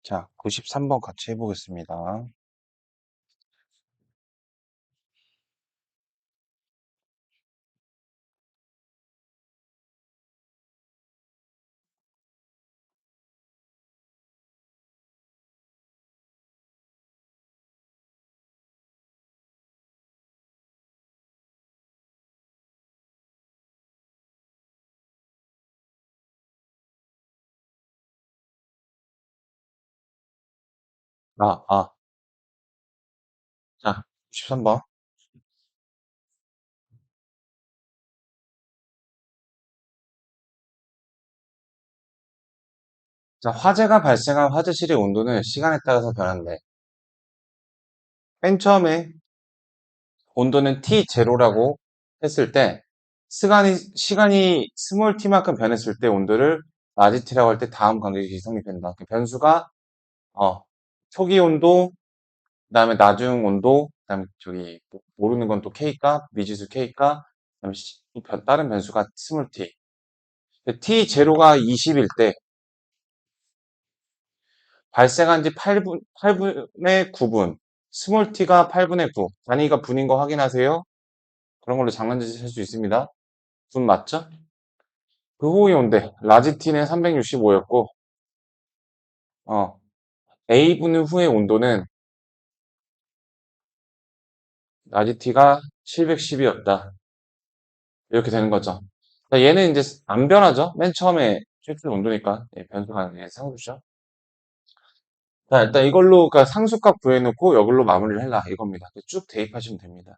자, 93번 같이 해보겠습니다. 아, 아, 자, 93번. 자, 화재가 발생한 화재실의 온도는 시간에 따라서 변한대. 맨 처음에 온도는 T0라고 했을 때, 시간이 스몰 t만큼 변했을 때 온도를 라지 t라고 할 때 다음 관계식이 성립된다. 그 변수가, 초기 온도, 그 다음에 나중 온도, 그 다음에 모르는 건 또 K값, 미지수 K값, 그 다음에 또 다른 변수가 스몰 t. T0가 20일 때, 발생한 지 8분의 9분. 스몰 t가 8분의 9. 단위가 분인 거 확인하세요. 그런 걸로 장난질 할 수 있습니다. 분 맞죠? 그 후의 온대. 라지 t는 365였고, A분 후의 온도는 라지 t가 710이었다. 이렇게 되는 거죠. 자, 얘는 이제 안 변하죠? 맨 처음에 실질 온도니까. 예, 변수가 상수죠. 자, 일단 이걸로, 그러니까 상수값 구해놓고 이걸로 마무리를 해라. 이겁니다. 쭉 대입하시면 됩니다.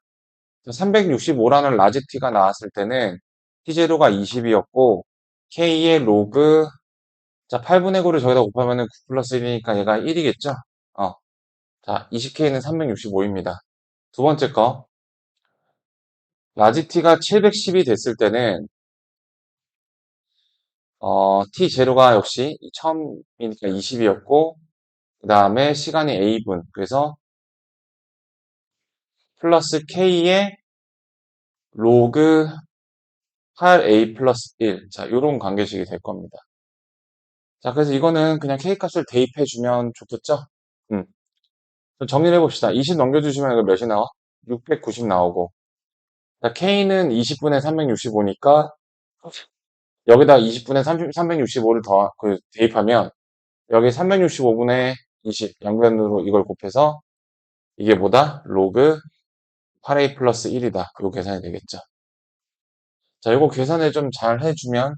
365라는 라지 t가 나왔을 때는 t0가 20이었고 k의 로그 자 8분의 9를 저기다 곱하면은 9 플러스 1이니까 얘가 1이겠죠? 어, 자 20k는 365입니다. 두 번째 거 라지 t가 710이 됐을 때는 t0가 역시 처음이니까 20이었고 그 다음에 시간이 a분 그래서 플러스 k의 로그 8a 플러스 1 자 요런 관계식이 될 겁니다. 자, 그래서 이거는 그냥 K값을 대입해주면 좋겠죠? 음. 그럼 정리를 해봅시다. 20 넘겨주시면 이거 몇이 나와? 690 나오고. 자, K는 20분의 365니까 여기다 20분의 365를 대입하면 여기 365분의 20 양변으로 이걸 곱해서 이게 뭐다? 로그 8A 플러스 1이다. 요 계산이 되겠죠. 자, 이거 계산을 좀 잘 해주면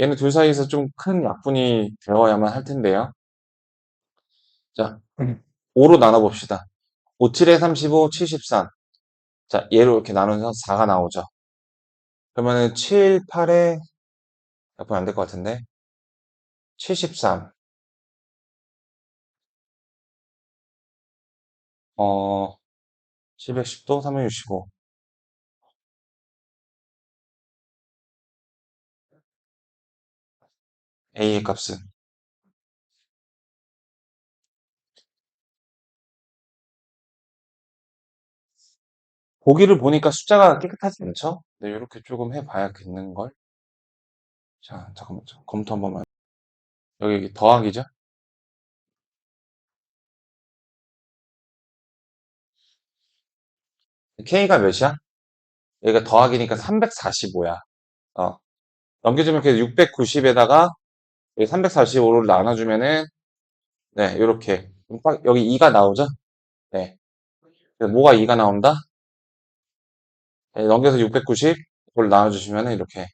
얘는 둘 사이에서 좀 큰 약분이 되어야만 할 텐데요. 자, 5로 나눠봅시다. 5, 7에 35, 73. 자, 얘로 이렇게 나누면 4가 나오죠. 그러면은 7, 8에, 약분 안 될 것 같은데. 73. 710도 365. A의 값은. 보기를 보니까 숫자가 깨끗하지 않죠? 네, 이렇게 조금 해봐야겠는걸. 자, 잠깐만. 검토 한 번만. 여기 더하기죠? K가 몇이야? 여기가 더하기니까 345야. 어. 넘겨주면 그래서 690에다가 345를 나눠주면은, 네, 이렇게. 여기 2가 나오죠? 네. 그래서 뭐가 2가 나온다? 네, 넘겨서 690, 그걸 나눠주시면 이렇게.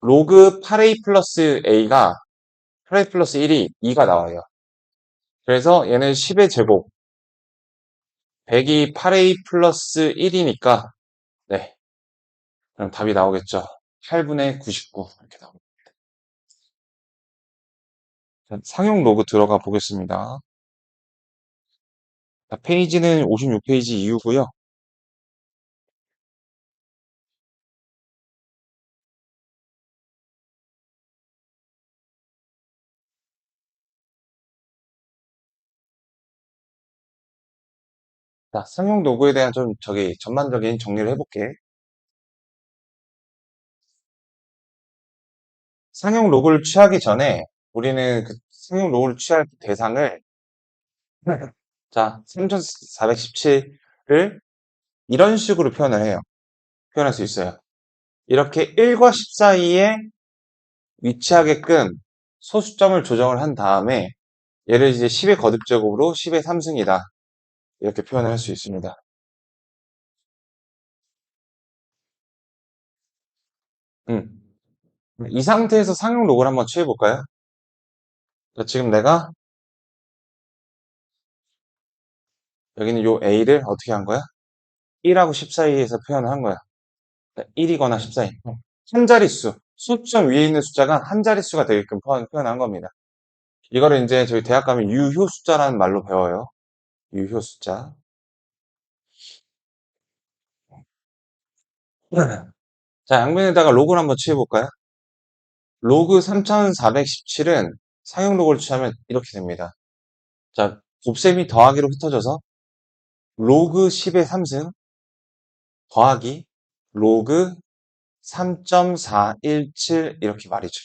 로그 8a 플러스 a가 8a 플러스 1이 2가 나와요. 그래서 얘는 10의 제곱, 100이 8a 플러스 1이니까, 네. 그럼 답이 나오겠죠. 8분의 99. 이렇게 나옵니다. 자, 상용 로그 들어가 보겠습니다. 자, 페이지는 56페이지 이후고요. 자, 상용 로그에 대한 전반적인 정리를 해볼게. 상용 로그를 취하기 전에 우리는 그 상용 로그를 취할 대상을 자, 3417을 이런 식으로 표현을 해요. 표현할 수 있어요. 이렇게 1과 10 사이에 위치하게끔 소수점을 조정을 한 다음에 얘를 이제 10의 거듭제곱으로 10의 3승이다. 이렇게 표현을 할 수 있습니다. 음. 이 상태에서 상용 로그를 한번 취해볼까요? 자, 지금 내가 여기는 요 A를 어떻게 한 거야? 1하고 10 사이에서 표현을 한 거야. 1이거나 10 사이. 한 자릿수. 수점 위에 있는 숫자가 한 자릿수가 되게끔 표현한 겁니다. 이거를 이제 저희 대학 가면 유효 숫자라는 말로 배워요. 유효 숫자. 자, 양변에다가 로그를 한번 취해볼까요? 로그 3417은 상용 로그를 취하면 이렇게 됩니다. 자, 곱셈이 더하기로 흩어져서 로그 10의 3승 더하기 로그 3.417 이렇게 말이죠.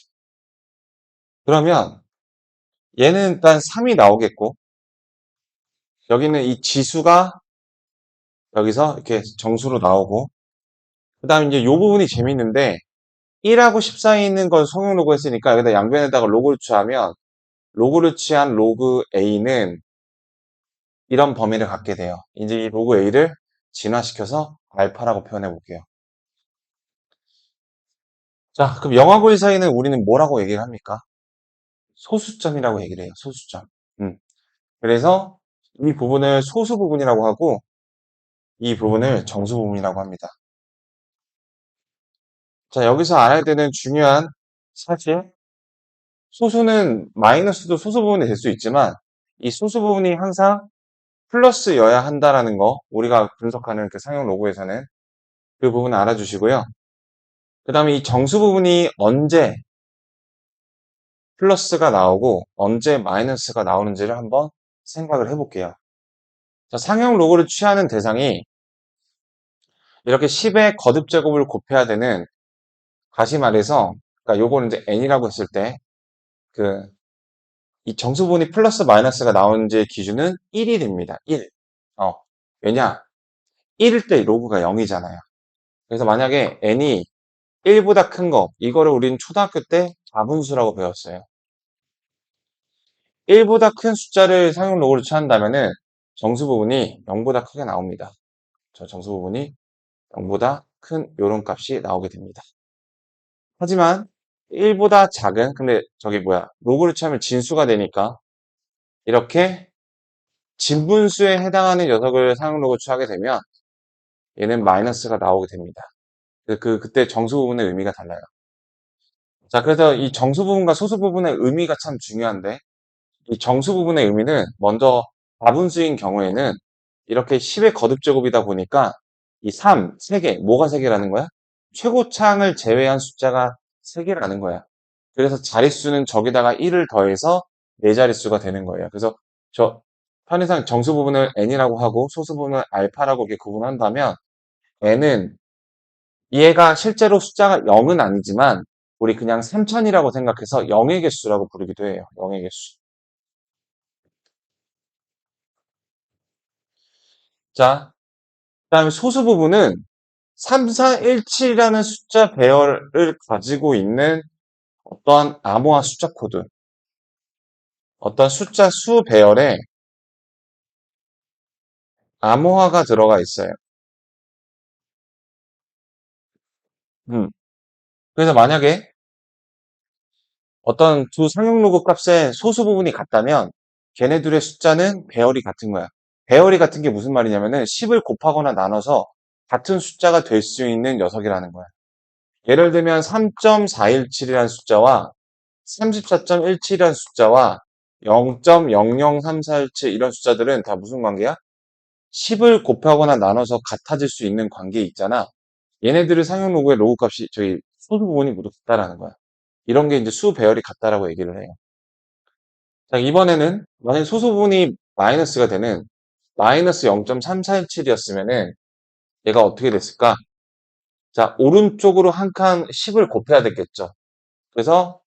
그러면 얘는 일단 3이 나오겠고 여기는 이 지수가 여기서 이렇게 정수로 나오고 그 다음에 이제 이 부분이 재밌는데 1하고 10 사이에 있는 건 성용 로그 했으니까 여기다 양변에다가 로그를 취하면 로그를 취한 로그 A는 이런 범위를 갖게 돼요. 이제 이 로그 A를 진화시켜서 알파라고 표현해 볼게요. 자, 그럼 0하고 1 사이는 우리는 뭐라고 얘기를 합니까? 소수점이라고 얘기를 해요. 소수점. 그래서 이 부분을 소수 부분이라고 하고 이 부분을 정수 부분이라고 합니다. 자, 여기서 알아야 되는 중요한 사실 소수는 마이너스도 소수 부분이 될 수 있지만 이 소수 부분이 항상 플러스여야 한다라는 거 우리가 분석하는 그 상용 로그에서는 그 부분 알아주시고요. 그 다음에 이 정수 부분이 언제 플러스가 나오고 언제 마이너스가 나오는지를 한번 생각을 해볼게요. 자, 상용 로그를 취하는 대상이 이렇게 10의 거듭 제곱을 곱해야 되는 다시 말해서 그러니까 요거는 이제 n이라고 했을 때 그 이 정수 부분이 플러스 마이너스가 나오는지의 기준은 1이 됩니다. 1. 왜냐? 1일 때 로그가 0이잖아요. 그래서 만약에 n이 1보다 큰 거, 이거를 우리는 초등학교 때 자분수라고 배웠어요. 1보다 큰 숫자를 상용 로그로 취한다면은 정수 부분이 0보다 크게 나옵니다. 저 정수 부분이 0보다 큰 요런 값이 나오게 됩니다. 하지만 1보다 작은, 근데 저기 뭐야, 로그를 취하면 진수가 되니까 이렇게 진분수에 해당하는 녀석을 상용 로그 취하게 되면 얘는 마이너스가 나오게 됩니다. 그때 정수 부분의 의미가 달라요. 자, 그래서 이 정수 부분과 소수 부분의 의미가 참 중요한데 이 정수 부분의 의미는 먼저 다분수인 경우에는 이렇게 10의 거듭제곱이다 보니까 이 3, 3개, 뭐가 3개라는 거야? 최고창을 제외한 숫자가 3개라는 거야. 그래서 자릿수는 저기다가 1을 더해서 4자릿수가 되는 거예요. 그래서 저 편의상 정수 부분을 n이라고 하고 소수 부분을 알파라고 이렇게 구분한다면 n은 얘가 실제로 숫자가 0은 아니지만 우리 그냥 3000이라고 생각해서 0의 개수라고 부르기도 해요. 0의 개수. 자, 그다음에 소수 부분은 3417이라는 숫자 배열을 가지고 있는 어떠한 암호화 숫자 코드, 어떤 숫자 수 배열에 암호화가 들어가 있어요. 음. 그래서 만약에 어떤 두 상용 로그 값의 소수 부분이 같다면 걔네들의 숫자는 배열이 같은 거야. 배열이 같은 게 무슨 말이냐면은 10을 곱하거나 나눠서 같은 숫자가 될 수 있는 녀석이라는 거야. 예를 들면 3.417이라는 숫자와 34.17이라는 숫자와 0.003417 이런 숫자들은 다 무슨 관계야? 10을 곱하거나 나눠서 같아질 수 있는 관계에 있잖아. 얘네들의 상용 로그의 로그 값이 저희 소수 부분이 모두 같다라는 거야. 이런 게 이제 수 배열이 같다라고 얘기를 해요. 자, 이번에는 만약 소수 부분이 마이너스가 되는 마이너스 0.347이었으면은 얘가 어떻게 됐을까? 자, 오른쪽으로 한 칸 10을 곱해야 됐겠죠. 그래서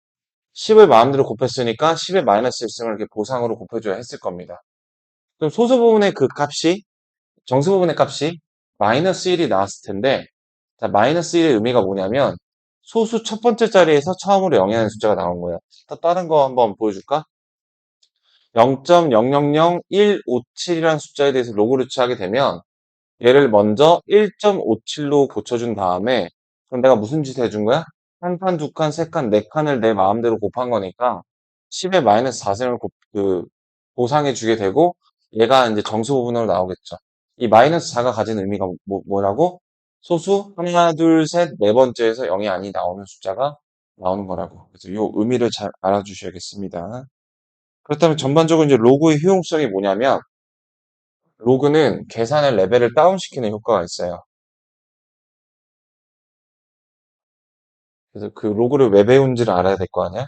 10을 마음대로 곱했으니까 10의 마이너스 1승을 이렇게 보상으로 곱해줘야 했을 겁니다. 그럼 소수 부분의 그 값이, 정수 부분의 값이 마이너스 1이 나왔을 텐데, 자, 마이너스 1의 의미가 뭐냐면, 소수 첫 번째 자리에서 처음으로 영위하는 숫자가 나온 거야. 또 다른 거 한번 보여줄까? 0.000157이라는 숫자에 대해서 로그를 취하게 되면, 얘를 먼저 1.57로 고쳐준 다음에, 그럼 내가 무슨 짓 해준 거야? 한 칸, 두 칸, 세 칸, 네 칸을 내 마음대로 곱한 거니까 10의 마이너스 4승을 보상해 주게 되고 얘가 이제 정수 부분으로 나오겠죠. 이 마이너스 4가 가진 의미가 뭐라고? 소수 하나, 둘, 셋, 네 번째에서 0이 아니 나오는 숫자가 나오는 거라고. 그래서 이 의미를 잘 알아주셔야겠습니다. 그렇다면 전반적으로 이제 로그의 효용성이 뭐냐면 로그는 계산의 레벨을 다운시키는 효과가 있어요. 그래서 그 로그를 왜 배운지를 알아야 될 거 아니야?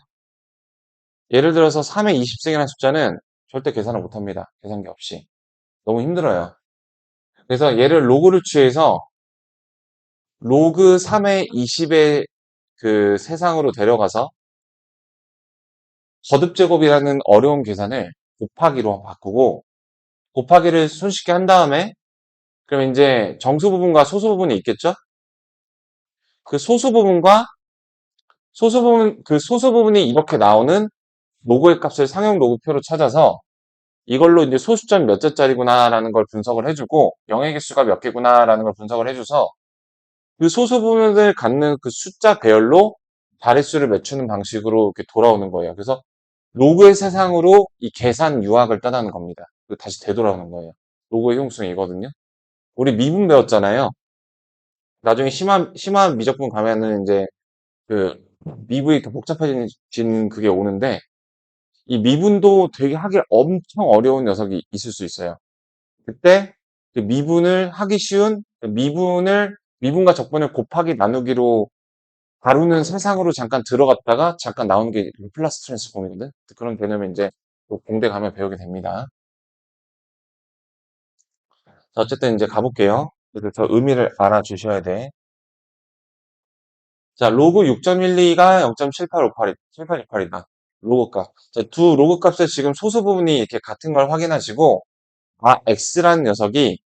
예를 들어서 3의 20승이라는 숫자는 절대 계산을 못합니다. 계산기 없이. 너무 힘들어요. 그래서 얘를 로그를 취해서 로그 3의 20의 그 세상으로 데려가서 거듭제곱이라는 어려운 계산을 곱하기로 바꾸고 곱하기를 손쉽게 한 다음에 그럼 이제 정수 부분과 소수 부분이 있겠죠? 그 소수 부분과 그 소수 부분이 이렇게 나오는 로그의 값을 상용 로그표로 찾아서 이걸로 이제 소수점 몇 자짜리구나라는 걸 분석을 해주고 영의 개수가 몇 개구나라는 걸 분석을 해줘서 그 소수 부분을 갖는 그 숫자 배열로 자릿수를 맞추는 방식으로 이렇게 돌아오는 거예요. 그래서 로그의 세상으로 이 계산 유학을 떠나는 겁니다. 그리고 다시 되돌아오는 거예요. 로그의 효용성이거든요. 우리 미분 배웠잖아요. 나중에 심한 미적분 가면은 이제 그 미분이 더 복잡해지는 그게 오는데 이 미분도 되게 하기 엄청 어려운 녀석이 있을 수 있어요. 그때 그 미분을 하기 쉬운 미분과 적분을 곱하기 나누기로 다루는 세상으로 잠깐 들어갔다가 잠깐 나오는 게 플러스 트랜스폼이거든. 그런 개념을 이제 또 공대 가면 배우게 됩니다. 자, 어쨌든 이제 가볼게요. 그래서 저 의미를 알아주셔야 돼. 자, 로그 6.12가 0.7868이다. 로그 값. 자, 두 로그 값의 지금 소수 부분이 이렇게 같은 걸 확인하시고, 아, x라는 녀석이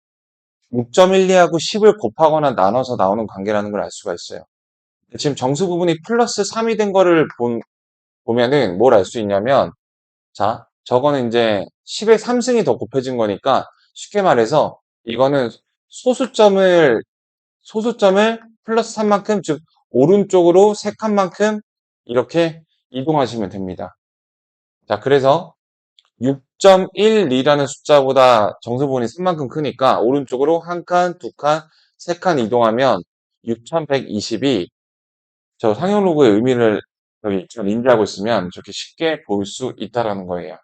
6.12하고 10을 곱하거나 나눠서 나오는 관계라는 걸 알 수가 있어요. 지금 정수 부분이 플러스 3이 된 거를 보면은 뭘 알 수 있냐면, 자, 저거는 이제 10의 3승이 더 곱해진 거니까 쉽게 말해서 이거는 소수점을, 소수점을 플러스 3만큼, 즉, 오른쪽으로 3칸만큼 이렇게 이동하시면 됩니다. 자, 그래서 6.12라는 숫자보다 정수 부분이 3만큼 크니까 오른쪽으로 한 칸, 두 칸, 세 칸 이동하면 6120이 저 상용 로그의 의미를 여기 잘 인지하고 있으면 저렇게 쉽게 볼 수 있다라는 거예요.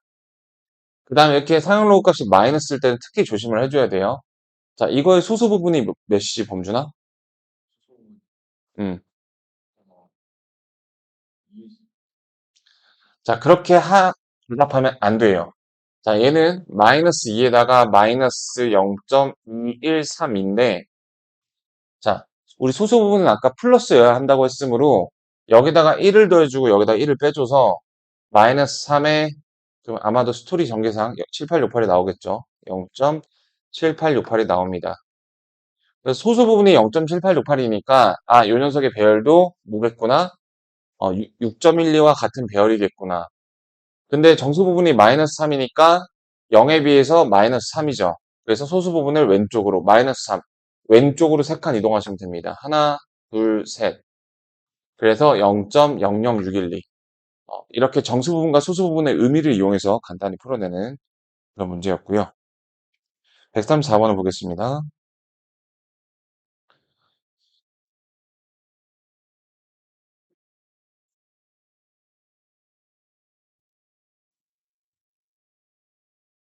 그 다음에 이렇게 사용 로그 값이 마이너스일 때는 특히 조심을 해줘야 돼요. 자, 이거의 소수 부분이 몇이지, 범준아? 음. 자, 그렇게 대답하면 안 돼요. 자, 얘는 마이너스 2에다가 마이너스 0.213인데, 자, 우리 소수 부분은 아까 플러스여야 한다고 했으므로, 여기다가 1을 더해주고 여기다 1을 빼줘서, 마이너스 3에, 좀 아마도 스토리 전개상 7868이 나오겠죠. 0.7868이 나옵니다. 그래서 소수 부분이 0.7868이니까, 아, 요 녀석의 배열도 뭐겠구나? 6.12와 같은 배열이겠구나. 근데 정수 부분이 마이너스 3이니까 0에 비해서 마이너스 3이죠. 그래서 소수 부분을 왼쪽으로, 마이너스 3. 왼쪽으로 3칸 이동하시면 됩니다. 하나, 둘, 셋. 그래서 0.00612. 이렇게 정수 부분과 소수 부분의 의미를 이용해서 간단히 풀어내는 그런 문제였고요. 134번을 보겠습니다.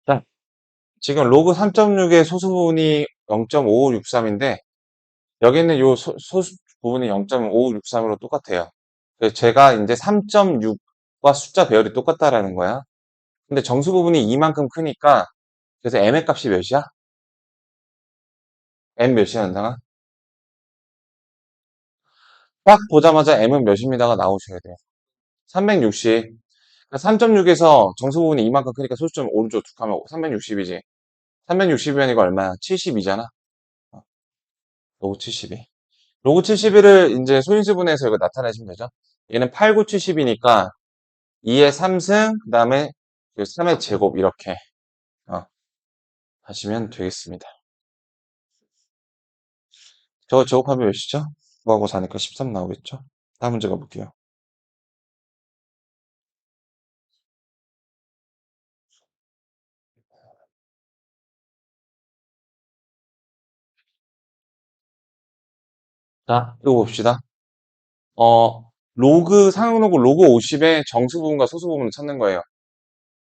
자, 지금 로그 3.6의 소수 부분이 0.5563인데 여기 있는 요 소수 부분이 0.5563으로 똑같아요. 그래서 제가 이제 3.6과 숫자 배열이 똑같다라는 거야. 근데 정수 부분이 이만큼 크니까 그래서 m의 값이 몇이야? m 몇이야, 연상아? 딱 보자마자 m은 몇입니다가 나오셔야 돼요. 360. 3.6에서 정수 부분이 이만큼 크니까 소수점 오른쪽 두 칸하고 360이지. 360이면 이거 얼마야? 72잖아. 로그 72. 로그 71을 이제 소인수분해서 이거 나타내시면 되죠. 얘는 8, 9, 70이니까 2의 3승, 그 다음에 3의 제곱 이렇게 하시면 되겠습니다. 저거 제곱하면 몇이죠? 9하고 4니까 13 나오겠죠? 다음 문제 가볼게요. 자, 이거 봅시다. 상용로그 로그 50의 정수 부분과 소수 부분을 찾는 거예요.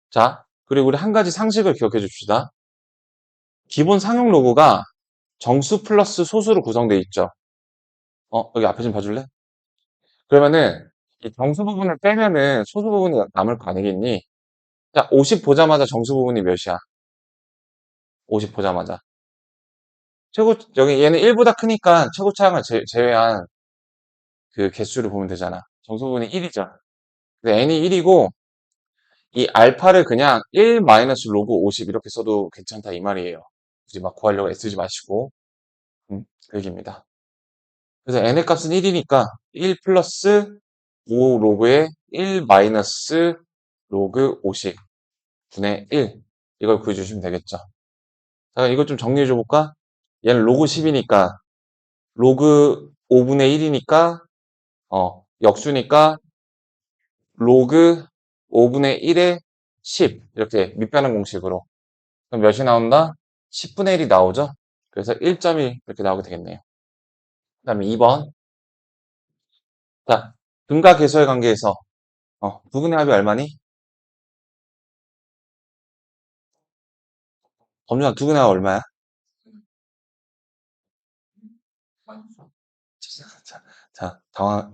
자, 그리고 우리 한 가지 상식을 기억해 줍시다. 기본 상용 로그가 정수 플러스 소수로 구성되어 있죠. 여기 앞에 좀 봐줄래? 그러면은 이 정수 부분을 빼면은 소수 부분이 남을 거 아니겠니? 자, 50 보자마자 정수 부분이 몇이야? 50 보자마자. 여기 얘는 1보다 크니까 최고차항을 제외한 그 개수를 보면 되잖아. 정수 부분이 1이죠. 근데 n이 1이고 이 알파를 그냥 1 마이너스 로그 50 이렇게 써도 괜찮다 이 말이에요. 굳이 막 구하려고 애쓰지 마시고. 그 얘기입니다. 그래서 n의 값은 1이니까 1 플러스 5 로그의 1 마이너스 로그 50 분의 1 이걸 구해주시면 되겠죠. 자, 이거 좀 정리해 줘 볼까? 얘는 로그 10이니까 로그 5분의 1이니까 역수니까 로그 5분의 1에 10 이렇게 밑변환 공식으로 그럼 몇이 나온다? 10분의 1이 나오죠? 그래서 1.1 이렇게 나오게 되겠네요. 그 다음에 2번 자, 등가 계수의 관계에서 부분의 합이 얼마니? 범준아 두분의 합 얼마야? 자,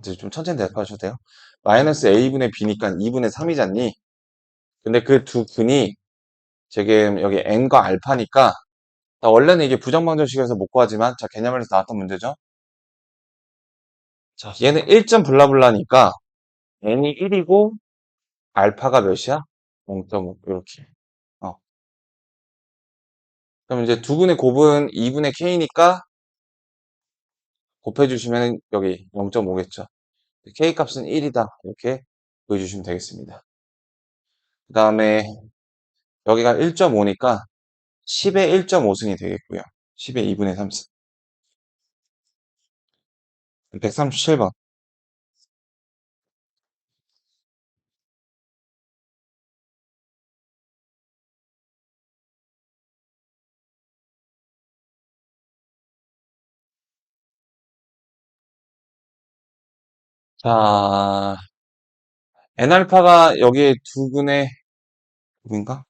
이제 좀 천천히 대답하셔도 돼요. 마이너스 a분의 b니까 2분의 3이잖니? 근데 그 두 근이 지금 여기 n과 알파니까 원래는 이게 부정방정식에서 못 구하지만 자 개념에서 나왔던 문제죠. 자 얘는 1점 블라블라니까 n이 1이고 알파가 몇이야? 0.5 이렇게. 그럼 이제 두 분의 곱은 2분의 k니까 곱해주시면 여기 0.5겠죠. k 값은 1이다 이렇게 보여주시면 되겠습니다. 그 다음에 여기가 1.5니까 10의 1.5승이 되겠고요. 10의 2분의 3승. 137번. 자, n알파가 여기에 두 근의 곱인가?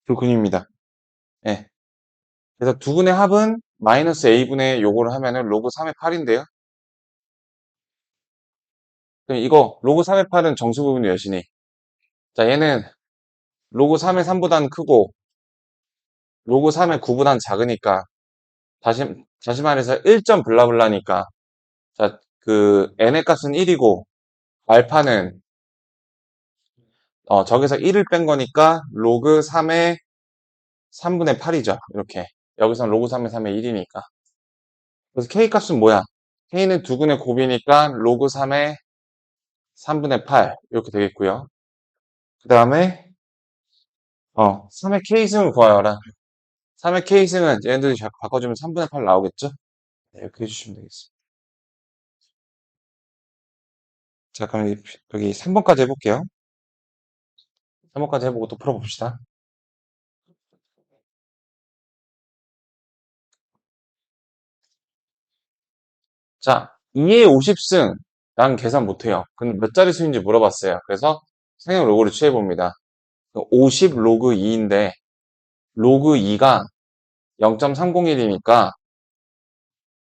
두 근입니다. 예. 그래서 두 근의 합은 마이너스 a분의 요거를 하면은 로그 3의 8인데요. 그럼 이거 로그 3의 8은 정수 부분이 몇이니? 자, 얘는 로그 3의 3보다는 크고 로그 3의 9보다는 작으니까 다시 말해서 1점 블라블라니까 자, 그 n의 값은 1이고 알파는 저기서 1을 뺀 거니까 로그 3의 3분의 8이죠. 이렇게. 여기선 로그 3의 3의 1이니까. 그래서 k 값은 뭐야? k는 두근의 곱이니까 로그 3의 3분의 8 이렇게 되겠고요. 그 다음에 3의 k승을 구하여라. 3의 k승은 얘네들이 자꾸 바꿔주면 3분의 8 나오겠죠? 네, 이렇게 해주시면 되겠습니다. 자, 그럼 여기 3번까지 해볼게요. 3번까지 해보고 또 풀어봅시다. 자, 2의 50승 난 계산 못해요. 근데 몇 자리 수인지 물어봤어요. 그래서 상형 로그를 취해봅니다. 50 로그 2인데 로그 2가 0.301이니까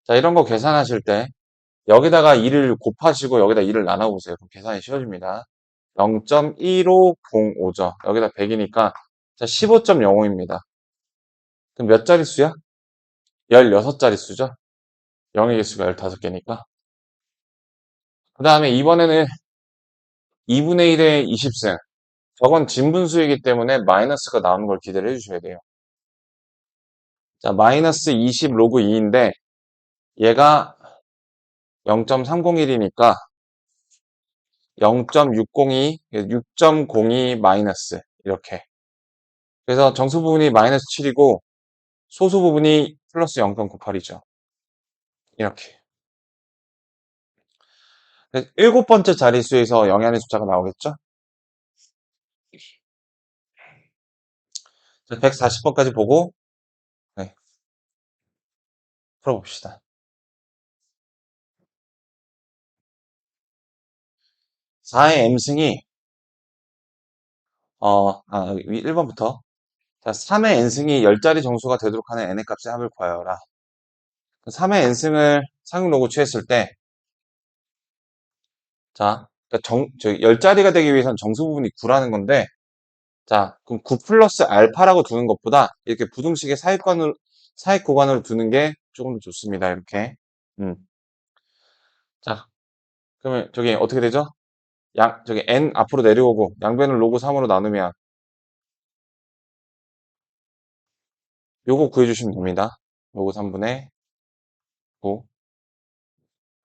자 이런 거 계산하실 때 여기다가 2를 곱하시고 여기다 2를 나눠보세요. 그럼 계산이 쉬워집니다. 0.1505죠. 여기다 100이니까 자 15.05입니다. 그럼 몇 자리 수야? 16자리 수죠. 0의 개수가 15개니까. 그 다음에 이번에는 2분의 1에 20승. 저건 진분수이기 때문에 마이너스가 나오는 걸 기대를 해주셔야 돼요. 자, 마이너스 20 로그 2인데 얘가 0.301이니까 0.602, 6.02 마이너스 이렇게. 그래서 정수 부분이 마이너스 7이고 소수 부분이 플러스 0.98이죠. 이렇게. 일곱 번째 자릿수에서 영야의 숫자가 나오겠죠? 140번까지 보고 네, 풀어봅시다. 4의 m승이 1번부터 자, 3의 n승이 10자리 정수가 되도록 하는 n의 값의 합을 구하여라. 3의 n승을 상용로그 취했을 때 자, 그러니까 10자리가 되기 위해서는 정수 부분이 9라는 건데 자, 그럼 9 플러스 알파라고 두는 것보다 이렇게 부등식의 사익 구간으로 두는 게 조금 더 좋습니다. 이렇게. 음. 자, 그러면 저기 어떻게 되죠? 저기 n 앞으로 내려오고 양변을 로그 3으로 나누면 요거 구해주시면 됩니다. 로그 3분의 9.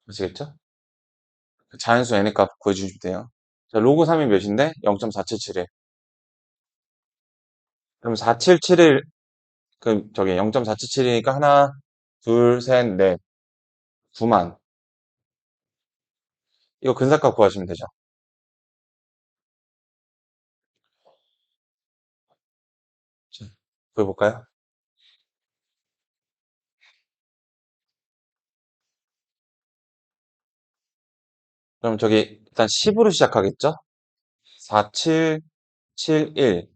아시겠죠? 자연수 n의 값 구해주시면 돼요. 자, 로그 3이 몇인데? 0.477에. 그럼 477을, 그럼 저기 0.477이니까 하나, 둘, 셋, 넷, 9만. 이거 근사값 구하시면 되죠. 자, 구해볼까요? 그럼 저기 일단 10으로 시작하겠죠? 4, 7, 7, 1.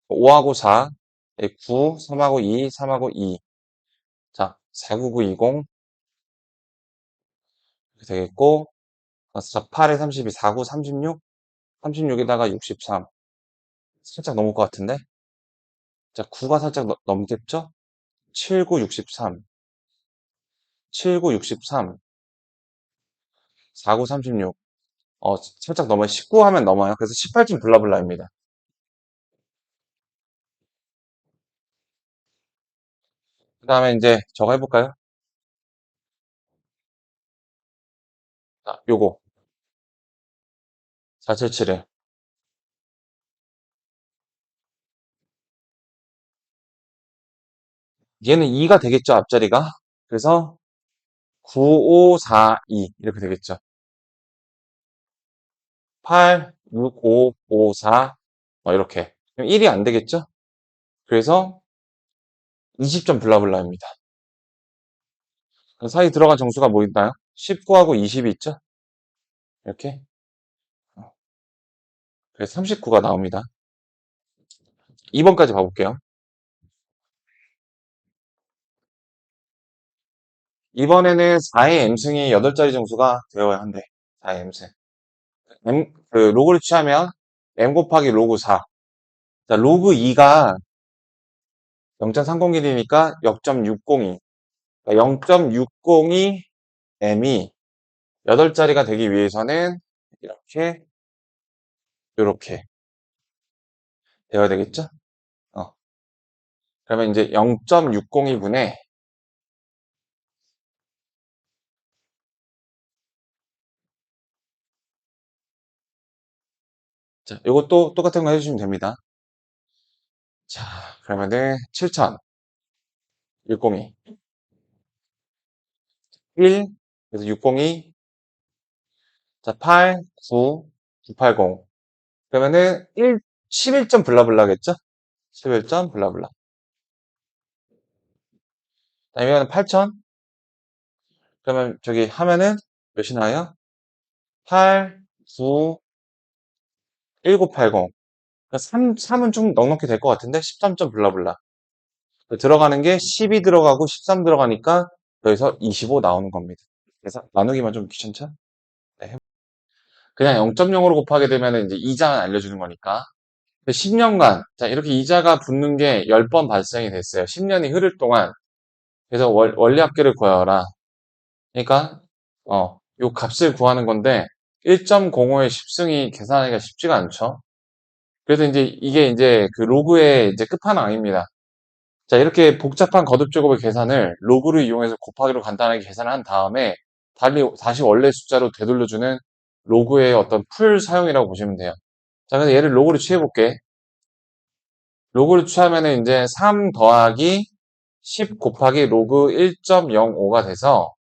5하고 4, 9, 3하고 2, 3하고 2. 자, 49920 이렇게 되겠고, 8에 32, 49, 36, 36에다가 63. 살짝 넘을 것 같은데? 자, 9가 살짝 넘겠죠? 79, 63, 79, 63, 49, 36. 살짝 넘어요. 19 하면 넘어요. 그래서 18쯤 블라블라입니다. 그 다음에 이제 저거 해볼까요? 자, 요거. 477에. 얘는 2가 되겠죠, 앞자리가. 그래서 9542 이렇게 되겠죠. 8, 6, 5, 5, 4 이렇게. 1이 안 되겠죠? 그래서 20점 블라블라입니다. 사이 들어간 정수가 뭐 있나요? 19하고 20이 있죠? 이렇게. 그래서 39가 나옵니다. 2번까지 봐볼게요. 이번에는 4의 m승이 8자리 정수가 되어야 한대. 4의 m승. 로그를 취하면 m 곱하기 로그 4. 자, 로그 2가 0.301이니까 0.602. 0.602 m이 8자리가 되기 위해서는 이렇게, 이렇게 되어야 되겠죠? 어. 그러면 이제 0.602분의 자, 이것도 똑같은 거 해주시면 됩니다. 자, 그러면은 7000, 602, 1, 그래서 602, 자, 8, 9, 980. 그러면은 11점 블라블라겠죠? 11점 블라블라. 아니면 8000, 그러면 저기 하면은 몇이 나와요? 8, 9, 1980. 3은 좀 넉넉히 될 것 같은데 13점 블라블라. 들어가는 게 12 들어가고 13 들어가니까 여기서 25 나오는 겁니다. 그래서 나누기만 좀 귀찮죠? 네. 그냥 0.0으로 곱하게 되면 이제 이자만 알려주는 거니까. 10년간, 자, 이렇게 이자가 붙는 게 10번 발생이 됐어요. 10년이 흐를 동안. 그래서 원리합계를 구하라. 그러니까, 요 값을 구하는 건데, 1.05의 10승이 계산하기가 쉽지가 않죠. 그래서 이게 이제 그 로그의 이제 끝판왕입니다. 자, 이렇게 복잡한 거듭 제곱의 계산을 로그를 이용해서 곱하기로 간단하게 계산을 한 다음에 다시 원래 숫자로 되돌려주는 로그의 어떤 풀 사용이라고 보시면 돼요. 자, 그래서 얘를 로그를 취해볼게. 로그를 취하면은 이제 3 더하기 10 곱하기 로그 1.05가 돼서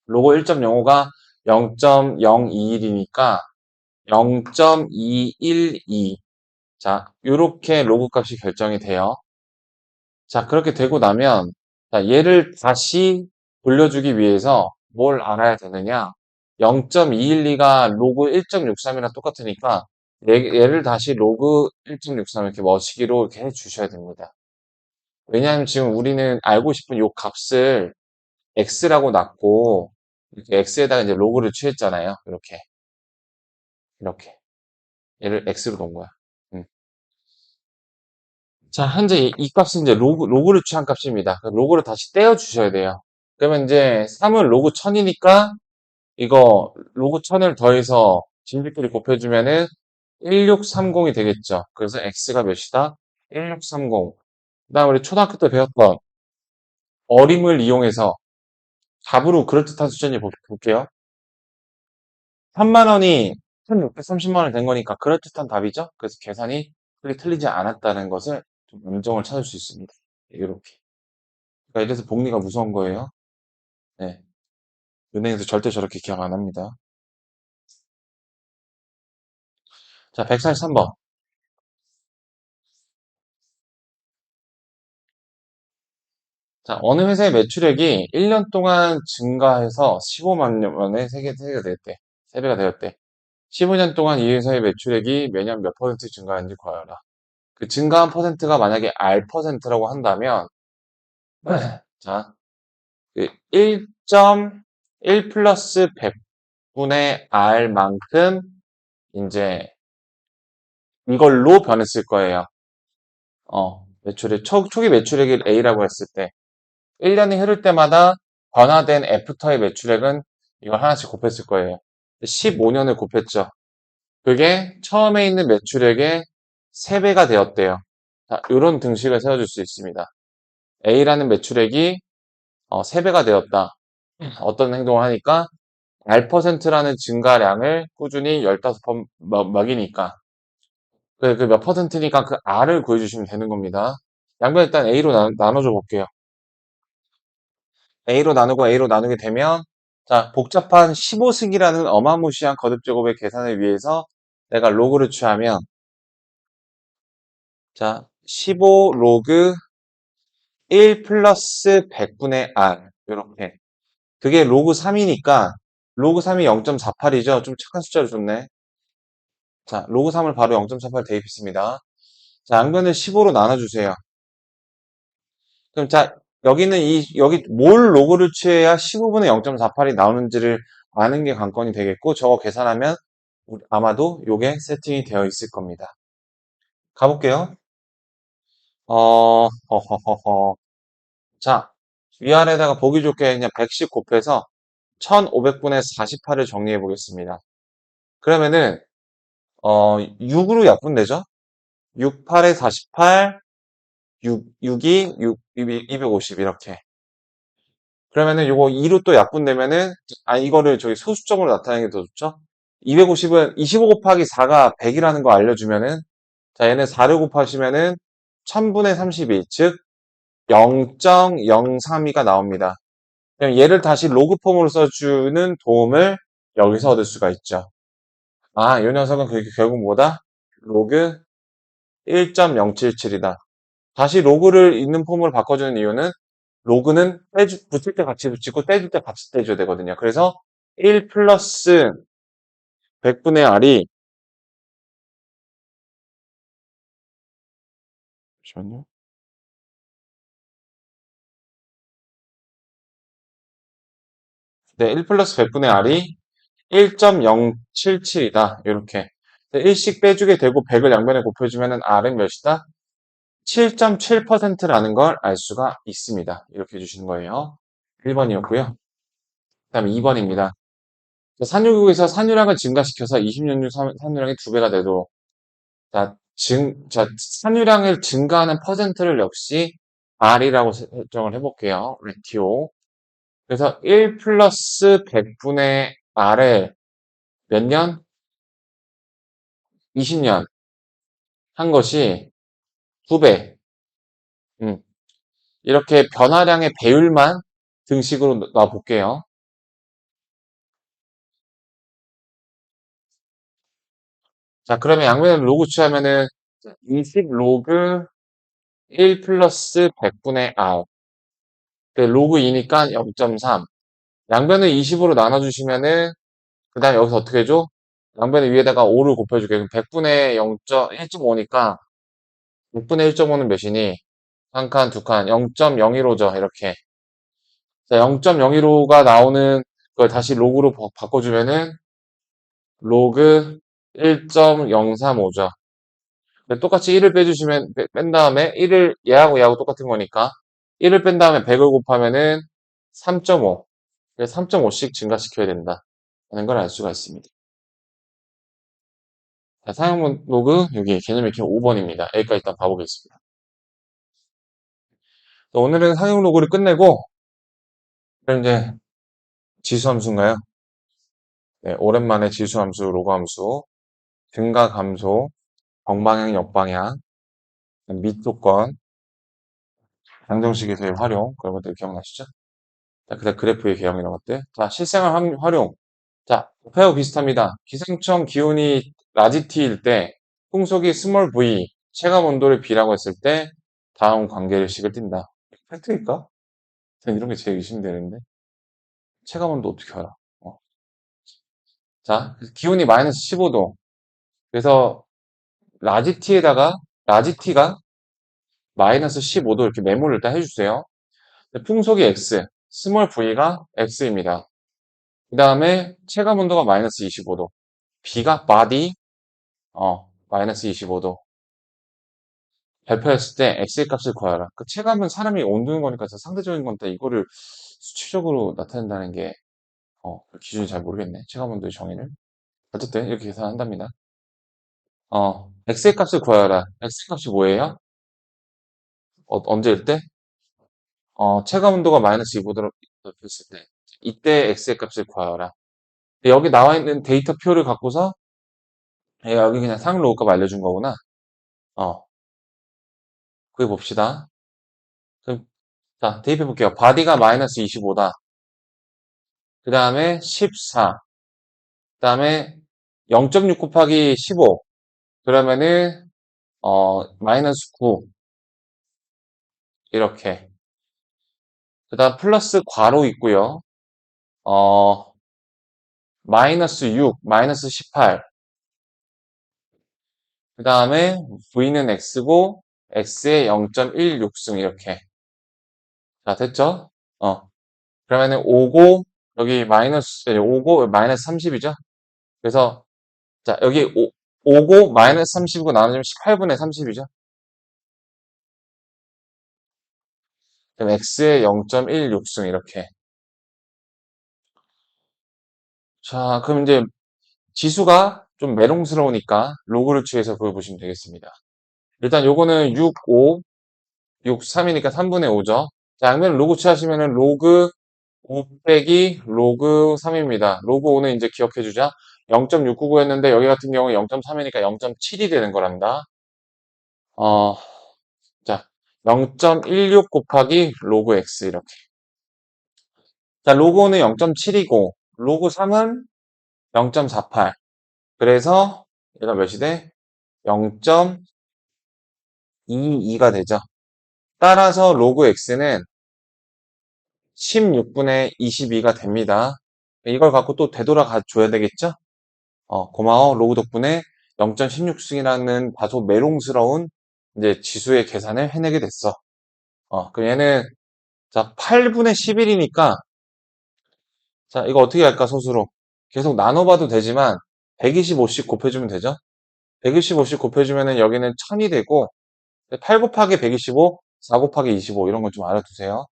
로그 1.05가 0.021이니까 0.212. 자, 요렇게 로그 값이 결정이 돼요. 자, 그렇게 되고 나면, 자, 얘를 다시 돌려주기 위해서 뭘 알아야 되느냐? 0.212가 로그 1.63이랑 똑같으니까 얘를 다시 로그 1.63 이렇게 머시기로 이렇게 해주셔야 됩니다. 왜냐하면 지금 우리는 알고 싶은 요 값을 x라고 놨고, 이렇게 x에다가 이제 로그를 취했잖아요. 이렇게, 이렇게. 얘를 x로 놓은 거야. 음. 자, 현재 이 값은 이제 로그를 취한 값입니다. 로그를 다시 떼어주셔야 돼요. 그러면 이제 3은 로그 1000이니까 이거 로그 1000을 더해서 진비끼리 곱해주면은 1630이 되겠죠. 그래서 x가 몇이다? 1630. 그 다음 우리 초등학교 때 배웠던 어림을 이용해서 답으로 그럴듯한 수준이 볼게요. 3만 원이 1630만 원 된 거니까 그럴듯한 답이죠. 그래서 계산이 크게 틀리지 않았다는 것을 좀 음정을 찾을 수 있습니다. 이렇게. 그러니까 이래서 복리가 무서운 거예요. 네. 은행에서 절대 저렇게 기억 안 합니다. 자, 143번. 자, 어느 회사의 매출액이 1년 동안 증가해서 15만 원에 3배가 되었대. 3배가 되었대. 15년 동안 이 회사의 매출액이 매년 몇 퍼센트 증가하는지 구하여라. 그 증가한 퍼센트가 만약에 R%라고 한다면, 자, 그 1.1 플러스 100분의 R만큼 이제 이걸로 변했을 거예요. 초기 매출액이 A라고 했을 때, 1년이 흐를 때마다 변화된 애프터의 매출액은 이걸 하나씩 곱했을 거예요. 15년을 곱했죠. 그게 처음에 있는 매출액의 3배가 되었대요. 자, 이런 등식을 세워줄 수 있습니다. A라는 매출액이 3배가 되었다. 어떤 행동을 하니까 R%라는 증가량을 꾸준히 15번 먹이니까 그 몇 퍼센트니까 그 R을 구해주시면 되는 겁니다. 양변 일단 A로 나눠줘 볼게요. A로 나누고 A로 나누게 되면 자, 복잡한 15승이라는 어마무시한 거듭제곱의 계산을 위해서 내가 로그를 취하면 자, 15 로그 1 플러스 100분의 R 이렇게 그게 로그 3이니까 로그 3이 0.48이죠. 좀 착한 숫자를 줬네. 자, 로그 3을 바로 0.48 대입했습니다. 자, 양변을 15로 나눠주세요. 그럼 자, 여기 뭘 로그를 취해야 15분의 0.48이 나오는지를 아는 게 관건이 되겠고, 저거 계산하면 아마도 요게 세팅이 되어 있을 겁니다. 가볼게요. 허허허허. 자, 위아래다가 보기 좋게 그냥 110 곱해서 1500분의 48을 정리해 보겠습니다. 그러면은, 6으로 약분되죠? 6, 8에 48, 6이 250 이렇게. 그러면은 요거 2로 또 약분되면은, 이거를 저기 소수점으로 나타내는 게 더 좋죠? 250은 25 곱하기 4가 100이라는 거 알려주면은, 자, 얘는 4를 곱하시면은 1000분의 32, 즉 0.032가 나옵니다. 그럼 얘를 다시 로그 폼으로 써주는 도움을 여기서 얻을 수가 있죠. 아, 이 녀석은 결국 뭐다? 로그 1.077이다. 다시 로그를 있는 폼으로 바꿔주는 이유는 로그는 붙일 때 같이 붙이고 떼줄 때 같이 떼줘야 되거든요. 그래서 1 플러스 100분의 R이 잠시만요. 네, 1 플러스 100분의 R이 1.077이다. 이렇게. 1씩 빼주게 되고 100을 양변에 곱해주면 R은 몇이다? 7.7%라는 걸 알 수가 있습니다. 이렇게 해주시는 거예요. 1번이었고요. 그 다음에 2번입니다. 산유국에서 산유량을 증가시켜서 20년 중 산유량이 2배가 돼도, 산유량을 증가하는 퍼센트를 역시 R이라고 설정을 해볼게요. 레티오. 그래서 1 플러스 100분의 R을 몇 년? 20년 한 것이 2배. 이렇게 변화량의 배율만 등식으로 놔볼게요. 자, 그러면 양면을 로그 취하면은 20 로그 1 플러스 100분의 R. 로그 2니까 0.3. 양변을 20으로 나눠주시면은, 그 다음에 여기서 어떻게 해줘? 양변의 위에다가 5를 곱해줄게. 그럼 100분의 1.5니까 6분의 1.5는 몇이니? 한 칸, 두 칸, 0.015죠. 이렇게. 자, 0.015가 나오는 걸 다시 로그로 바꿔주면은 로그 1.035죠. 똑같이 1을 빼주시면, 뺀 다음에 1을 얘하고 똑같은 거니까 1을 뺀 다음에 100을 곱하면은 3.5. 3.5씩 증가시켜야 된다. 하는 걸 알 수가 있습니다. 자, 사용 로그, 여기 개념 익힘 5번입니다. 여기까지 일단 봐보겠습니다. 오늘은 사용 로그를 끝내고, 그럼 이제 지수함수인가요? 네, 오랜만에 지수함수, 로그함수, 등가 감소, 정방향, 역방향, 밑조건, 방정식에서의 활용, 그런 것들 기억나시죠? 자, 그다음 그래프의 개형 이런 것들. 자, 실생활 활용. 자, 곱하고 비슷합니다. 기상청 기온이 라지 T일 때, 풍속이 스몰 V, 체감 온도를 B라고 했을 때, 다음 관계를 식을 띈다. 팩트일까? 전 이런 게 제일 의심되는데. 체감 온도 어떻게 알아? 자, 기온이 마이너스 15도. 그래서 라지 T에다가, 라지 T가 마이너스 15도 이렇게 메모를 일단 해주세요. 풍속이 X, 스몰 V가 X입니다. 그 다음에 체감 온도가 마이너스 25도. B가 body, 마이너스 25도. 발표했을 때 X의 값을 구하라. 그 체감은 사람이 온두는 거니까 상대적인 건데 이거를 수치적으로 나타낸다는 게, 그 기준이 잘 모르겠네. 체감 온도의 정의를. 어쨌든 이렇게 계산한답니다. X의 값을 구하라. X의 값이 뭐예요? 언제일 때? 체감 온도가 마이너스 25도로 됐을 때. 이때 X의 값을 구하라. 여기 나와 있는 데이터 표를 갖고서 여기 그냥 상로 로우 값 알려준 거구나. 어, 그게 봅시다. 그럼, 자, 대입해 볼게요. 바디가 마이너스 25다. 그 다음에 14. 그 다음에 0.6 곱하기 15. 그러면은, 마이너스 9. 이렇게. 그 다음 플러스 괄호 있고요. 어, 마이너스 6, 마이너스 18. 그 다음에 V는 X고, X의 0.16승 이렇게. 자, 됐죠? 그러면은 5고, 여기 마이너스, 5고, 마이너스 30이죠? 그래서, 자, 여기 5고, 마이너스 30이고 나누면 18분의 30이죠? 그럼 X의 0.16승 이렇게. 자, 그럼 이제 지수가 좀 메롱스러우니까 로그를 취해서 그어보시면 되겠습니다. 일단 요거는 6, 5, 6, 3이니까 3분의 5죠. 자, 양면을 로그 취하시면은 로그 5 빼기 로그 3입니다. 로그 5는 이제 기억해주자. 0.699였는데 여기 같은 경우에 0.3이니까 0.7이 되는 거랍니다. 어, 자, 0.16 곱하기 로그 x 이렇게. 자, 로그 5는 0.7이고 로그 3은 0.48. 그래서 얘가 몇이 돼? 0.22가 되죠. 따라서 로그 x는 16분의 22가 됩니다. 이걸 갖고 또 되돌아가 줘야 되겠죠? 고마워. 로그 덕분에 0.16승이라는 다소 메롱스러운 이제 지수의 계산을 해내게 됐어. 그럼 얘는 자 8분의 11이니까 자 이거 어떻게 할까 소수로 계속 나눠봐도 되지만 125씩 곱해주면 되죠. 125씩 곱해주면은 여기는 1000이 되고 8 곱하기 125, 4 곱하기 25 이런 걸 좀 알아두세요.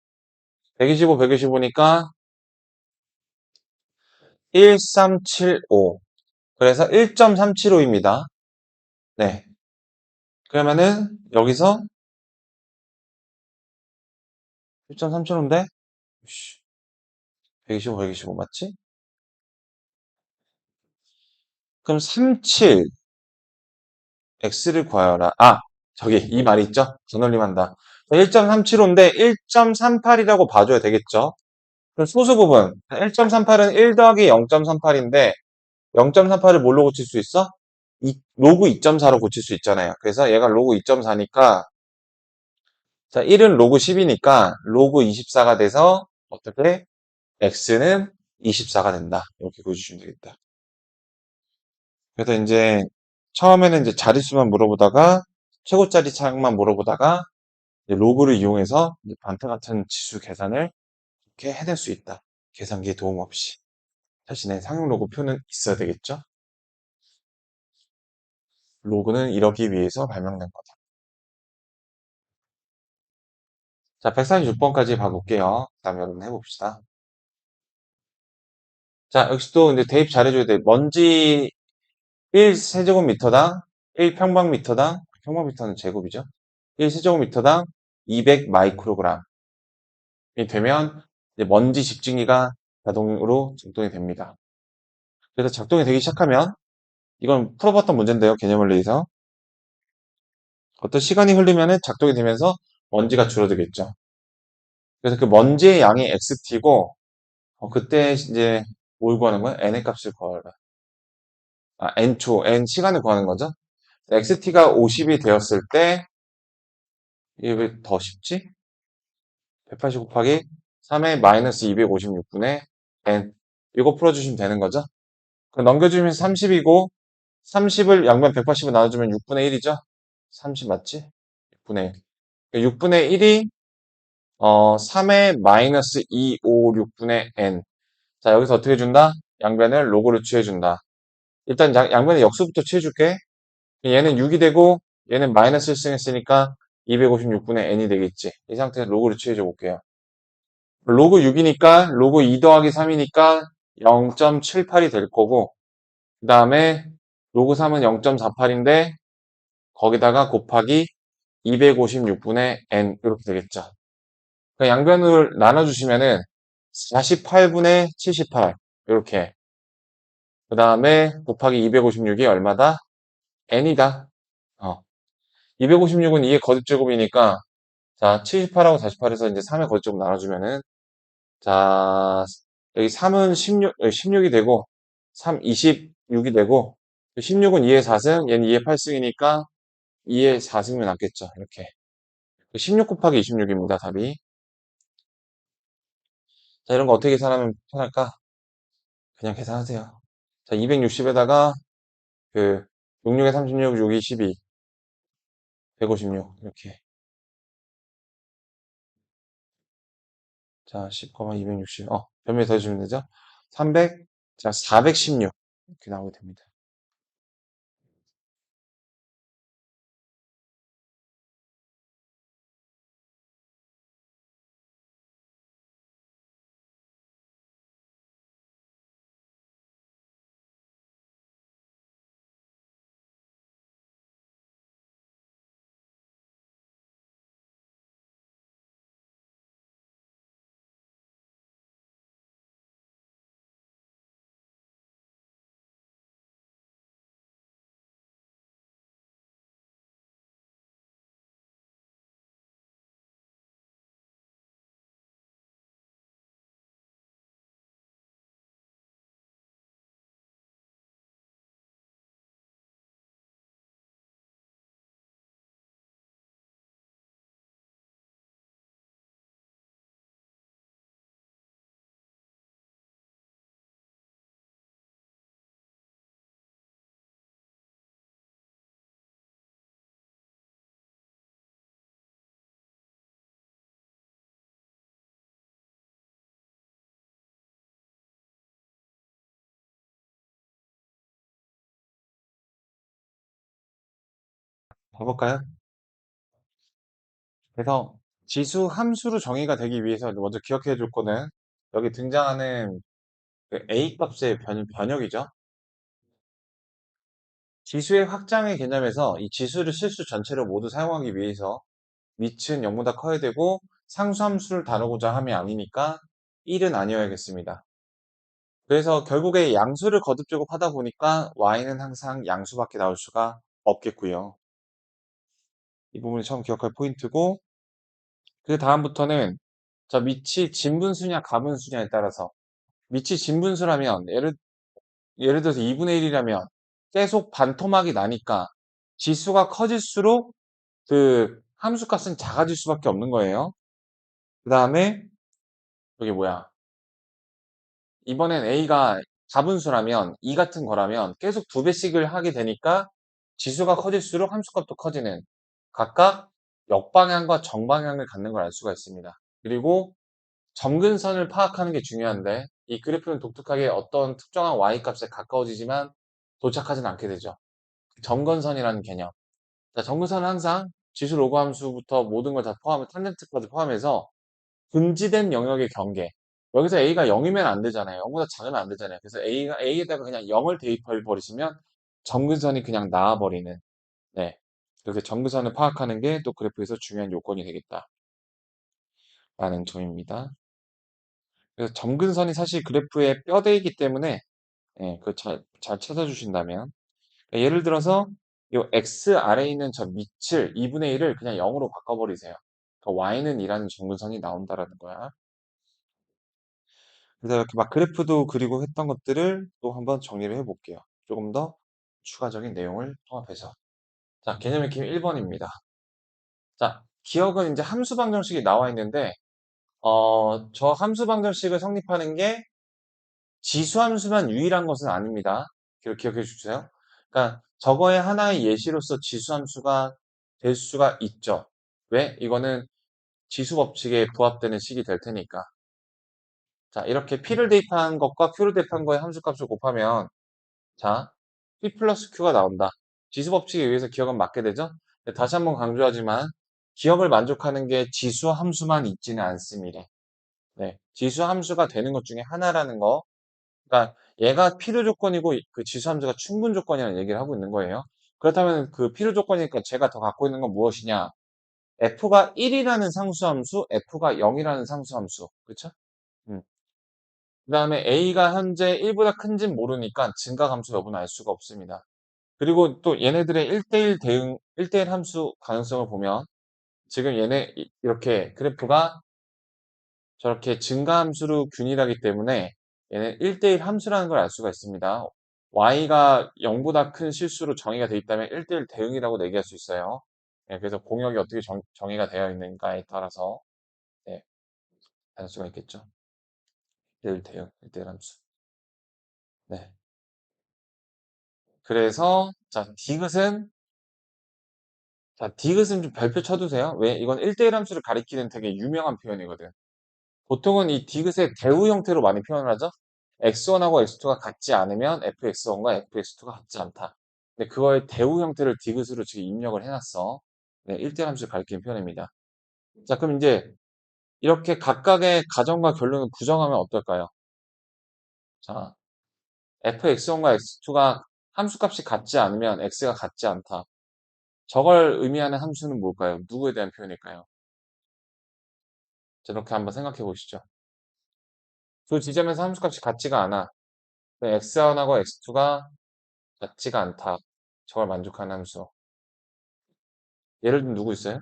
125, 125니까 1375. 그래서 1.375입니다. 네. 그러면은 여기서 1.375인데 125, 125 맞지? 그럼 37 x를 구하여라. 아, 저기 이 말이 있죠? 전원림한다. 1.375인데 1.38이라고 봐줘야 되겠죠? 그럼 소수 부분 1.38은 1 더하기 0.38인데 0.38을 뭘로 고칠 수 있어? 로그 2.4로 고칠 수 있잖아요. 그래서 얘가 로그 2.4니까 자 1은 로그 10이니까 로그 24가 돼서 어떻게? x는 24가 된다. 이렇게 구해주시면 되겠다. 그래서 이제 처음에는 이제 자릿수만 물어보다가 최고짜리 차항만 물어보다가 이제 로그를 이용해서 이제 반타 같은 지수 계산을 이렇게 해낼 수 있다. 계산기의 도움 없이. 자신의 상용 로그 표는 있어야 되겠죠? 로그는 이러기 위해서 발명된 거다. 자, 146번까지 봐볼게요. 그 다음에 여러분 해봅시다. 자, 역시 또 이제 대입 잘해줘야 돼. 먼지 1세제곱미터당 1평방미터당, 평방미터는 제곱이죠. 1세제곱미터당 200 마이크로그램이 되면 이제 먼지 집중기가 자동으로 작동이 됩니다. 그래서 작동이 되기 시작하면 이건 풀어봤던 문제인데요. 개념원리에서 어떤 시간이 흐르면 작동이 되면서 먼지가 줄어들겠죠. 그래서 그 먼지의 양이 xt고 그때 이제 뭘 구하는 거야? n의 값을 구하라. 아, n 시간을 구하는 거죠. xt가 50이 되었을 때 이게 왜 더 쉽지? 180 곱하기 3의 마이너스 256분의 n 이거 풀어주시면 되는 거죠. 넘겨주면 30이고 30을 양변 180을 나눠주면 6분의 1이죠. 30 맞지? 6분의 1. 6분의 1이 3의 마이너스 256분의 n. 자, 여기서 어떻게 준다? 양변을 로그로 취해준다. 일단 양변의 역수부터 취해줄게. 얘는 6이 되고 얘는 마이너스 1승 했으니까 256분의 n이 되겠지. 이 상태에서 로그를 취해줘 볼게요. 로그 6이니까 로그 2 더하기 3이니까 0.78이 될 거고 그 다음에 로그 3은 0.48인데 거기다가 곱하기 256분의 n 이렇게 되겠죠. 그 양변을 나눠주시면은 48분의 78 이렇게 그 다음에 곱하기 256이 얼마다? n이다. 256은 2의 거듭제곱이니까 자 78하고 48에서 이제 3의 거듭제곱 나눠주면은 자 여기 3은 16이 되고 3, 26이 되고 16은 2의 4승 얘는 2의 8승이니까 2의 4승면 낫겠죠. 이렇게 16 곱하기 26입니다. 답이. 자 이런 거 어떻게 계산하면 편할까? 그냥 계산하세요. 자 260에다가 그 66에 36, 6이 12, 156 이렇게 자 10, 260 변명에 더해주면 되죠. 300, 자 416 이렇게 나오게 됩니다. 봐볼까요? 그래서 지수 함수로 정의가 되기 위해서 먼저 기억해 줄 거는 여기 등장하는 그 A 값의 변역이죠. 지수의 확장의 개념에서 이 지수를 실수 전체를 모두 사용하기 위해서 밑은 0보다 커야 되고 상수함수를 다루고자 함이 아니니까 1은 아니어야겠습니다. 그래서 결국에 양수를 거듭제곱 하다 보니까 y는 항상 양수밖에 나올 수가 없겠고요. 이 부분이 처음 기억할 포인트고, 그 다음부터는 자 밑이 진분수냐 가분수냐에 따라서, 밑이 진분수라면 예를 들어서 2분의 1이라면 계속 반토막이 나니까 지수가 커질수록 그 함수값은 작아질 수밖에 없는 거예요. 그 다음에 여기 뭐야, 이번엔 a가 가분수라면 2 같은 거라면 계속 2배씩을 하게 되니까 지수가 커질수록 함수값도 커지는, 각각 역방향과 정방향을 갖는 걸 알 수가 있습니다. 그리고 점근선을 파악하는 게 중요한데, 이 그래프는 독특하게 어떤 특정한 y값에 가까워지지만 도착하진 않게 되죠. 점근선이라는 개념. 자, 점근선은 항상 지수 로그 함수부터 모든 걸 다 포함해, 탄젠트까지 포함해서 금지된 영역의 경계. 여기서 a가 0이면 안 되잖아요. 0보다 작으면 안 되잖아요. 그래서 a에다가 그냥 0을 대입해 버리시면 점근선이 그냥 나와버리는, 네. 그렇게 점근선을 파악하는 게 또 그래프에서 중요한 요건이 되겠다라는 점입니다. 그래서 점근선이 사실 그래프의 뼈대이기 때문에, 예, 그걸 잘 찾아주신다면, 예를 들어서 이 x 아래에 있는 저 밑을 2분의 1을 그냥 0으로 바꿔버리세요. 그러니까 y는 2라는 점근선이 나온다라는 거야. 그래서 이렇게 막 그래프도 그리고 했던 것들을 또 한번 정리를 해볼게요. 조금 더 추가적인 내용을 통합해서. 자, 개념 익힘 1번입니다. 자, 기억은 이제 함수 방정식이 나와 있는데, 저 함수 방정식을 성립하는 게 지수함수만 유일한 것은 아닙니다. 기억해 주세요. 그러니까 저거의 하나의 예시로서 지수함수가 될 수가 있죠. 왜? 이거는 지수 법칙에 부합되는 식이 될 테니까. 자, 이렇게 P를 대입한 것과 Q를 대입한 거의 함수값을 곱하면, 자, P 플러스 Q가 나온다. 지수 법칙에 의해서 기억은 맞게 되죠? 다시 한번 강조하지만 기억을 만족하는 게 지수 함수만 있지는 않습니다. 네, 지수 함수가 되는 것 중에 하나라는 거. 그러니까 얘가 필요 조건이고 그 지수 함수가 충분 조건이라는 얘기를 하고 있는 거예요. 그렇다면 그 필요 조건이니까 제가 더 갖고 있는 건 무엇이냐? f가 1이라는 상수함수, f가 0이라는 상수함수. 그쵸? 그 다음에 a가 현재 1보다 큰진 모르니까 증가함수 여부는 알 수가 없습니다. 그리고 또 얘네들의 1대1 대응, 1대1 함수 가능성을 보면 지금 얘네 이렇게 그래프가 저렇게 증가함수로 균일하기 때문에 얘는 1대1 함수라는 걸 알 수가 있습니다. y가 0보다 큰 실수로 정의가 되어 있다면 1대1 대응이라고 얘기할 수 있어요. 네, 그래서 공역이 어떻게 정의가 되어 있는가에 따라서, 네, 알 수가 있겠죠. 1대1 대응, 1대1 함수. 네. 그래서 디귿은 좀 별표 쳐두세요. 왜? 이건 1대1 함수를 가리키는 되게 유명한 표현이거든. 보통은 이 디귿의 대우 형태로 많이 표현을 하죠. x1하고 x2가 같지 않으면 fx1과 fx2가 같지 않다. 근데 그거의 대우 형태를 디귿으로 지금 입력을 해놨어. 네, 1대1 함수를 가리키는 표현입니다. 자, 그럼 이제 이렇게 각각의 가정과 결론을 부정하면 어떨까요? 자, fx1과 x2가 함수값이 같지 않으면 x가 같지 않다. 저걸 의미하는 함수는 뭘까요? 누구에 대한 표현일까요? 이렇게 한번 생각해 보시죠. 두 지점에서 함수값이 같지가 않아. x1하고 x2가 같지가 않다. 저걸 만족하는 함수. 예를 들면 누구 있어요?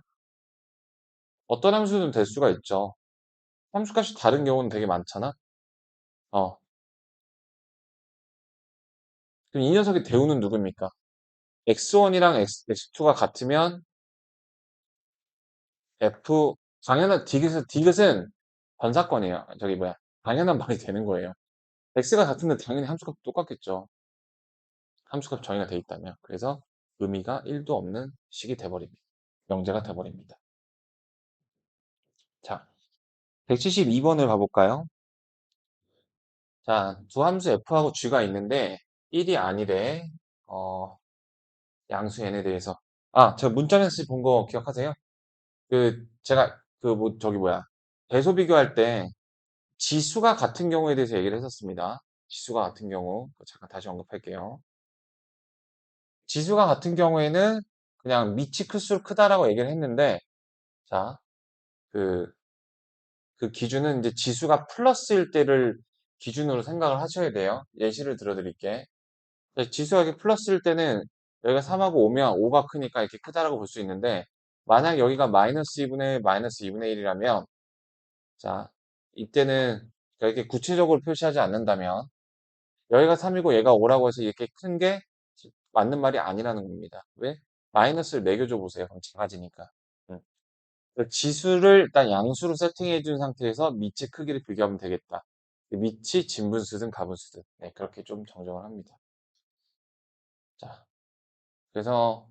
어떤 함수는 될 수가 있죠. 함수값이 다른 경우는 되게 많잖아. 어. 그럼 이 녀석의 대우는 누굽니까? x1이랑 x2가 같으면 f, 당연한 디귿은 번사건이에요. 저기 뭐야. 당연한 말이 되는 거예요. x가 같은데 당연히 함수값도 똑같겠죠. 함수값 정의가 돼 있다면. 그래서 의미가 1도 없는 식이 돼버립니다. 명제가 돼버립니다. 자, 172번을 가볼까요? 자, 두 함수 f하고 g가 있는데 1이 아니래. 어, 양수 n에 대해서. 아, 제가 문자 메시지 본 거 기억하세요? 제가 저기 뭐야. 배소 비교할 때 지수가 같은 경우에 대해서 얘기를 했었습니다. 지수가 같은 경우 잠깐 다시 언급할게요. 지수가 같은 경우에는 그냥 밑이 클수록 크다라고 얘기를 했는데, 자, 그, 그 기준은 이제 지수가 플러스일 때를 기준으로 생각을 하셔야 돼요. 예시를 들어드릴게. 지수가 이렇게 플러스일 때는 여기가 3하고 5면 5가 크니까 이렇게 크다라고 볼 수 있는데, 만약 여기가 마이너스 2분의 1, 마이너스 2분의 1이라면, 자, 이때는 이렇게 구체적으로 표시하지 않는다면, 여기가 3이고 얘가 5라고 해서 이렇게 큰 게 맞는 말이 아니라는 겁니다. 왜? 마이너스를 매겨줘 보세요. 그럼 작아지니까. 음. 지수를 일단 양수로 세팅해 준 상태에서 밑의 크기를 비교하면 되겠다. 밑이 진분수든 가분수든. 네, 그렇게 좀 정정을 합니다. 자, 그래서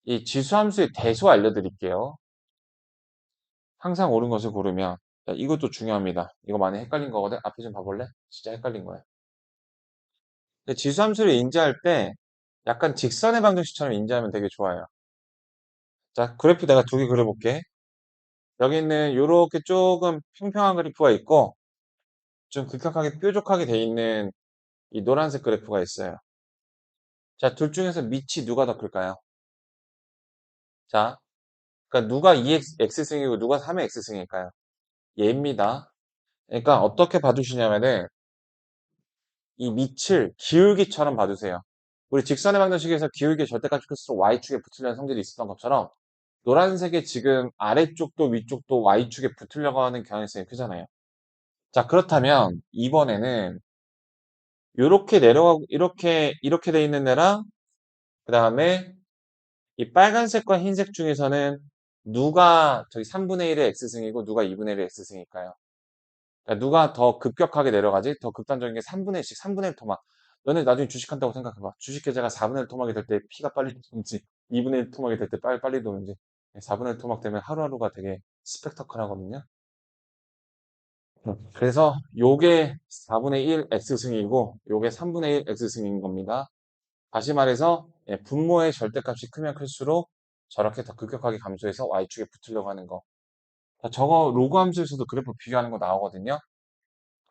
이 지수함수의 대수 알려드릴게요. 항상 옳은 것을 고르면 자, 이것도 중요합니다. 이거 많이 헷갈린 거거든. 앞에 좀 봐볼래? 진짜 헷갈린 거야. 근데 지수함수를 인지할 때 약간 직선의 방정식처럼 인지하면 되게 좋아요. 자, 그래프 내가 두 개 그려볼게. 여기 있는 요렇게 조금 평평한 그래프가 있고 좀 급격하게 뾰족하게 돼 있는 이 노란색 그래프가 있어요. 자, 둘 중에서 밑이 누가 더 클까요? 자, 그러니까 누가 2x승이고 누가 3의 x승일까요? 얘입니다. 그러니까 어떻게 봐주시냐면은 이 밑을 기울기처럼 봐주세요. 우리 직선의 방정식에서 기울기 절대값이 클수록 y축에 붙으려는 성질이 있었던 것처럼 노란색의 지금 아래쪽도 위쪽도 y축에 붙으려고 하는 경향성이 크잖아요. 자, 그렇다면 이번에는 이렇게 내려가고 이렇게 돼 있는 애랑 그다음에 이 빨간색과 흰색 중에서는 누가 저기 3분의 1의 x승이고 누가 2분의 1의 x승일까요? 그러니까 누가 더 급격하게 내려가지? 더 극단적인 게 3분의 1씩 3분의 1 토막. 너네 나중에 주식한다고 생각해봐. 주식 계좌가 4분의 1 토막이 될 때 피가 빨리 도는지 2분의 1 토막이 될 때 빨리 도는지 4분의 1 토막 되면 하루하루가 되게 스펙터클하거든요. 그래서 요게 4분의 1 x승이고 요게 3분의 1 x승인 겁니다. 다시 말해서 분모의 절대값이 크면 클수록 저렇게 더 급격하게 감소해서 y축에 붙으려고 하는 거. 저거 로그 함수에서도 그래프 비교하는 거 나오거든요.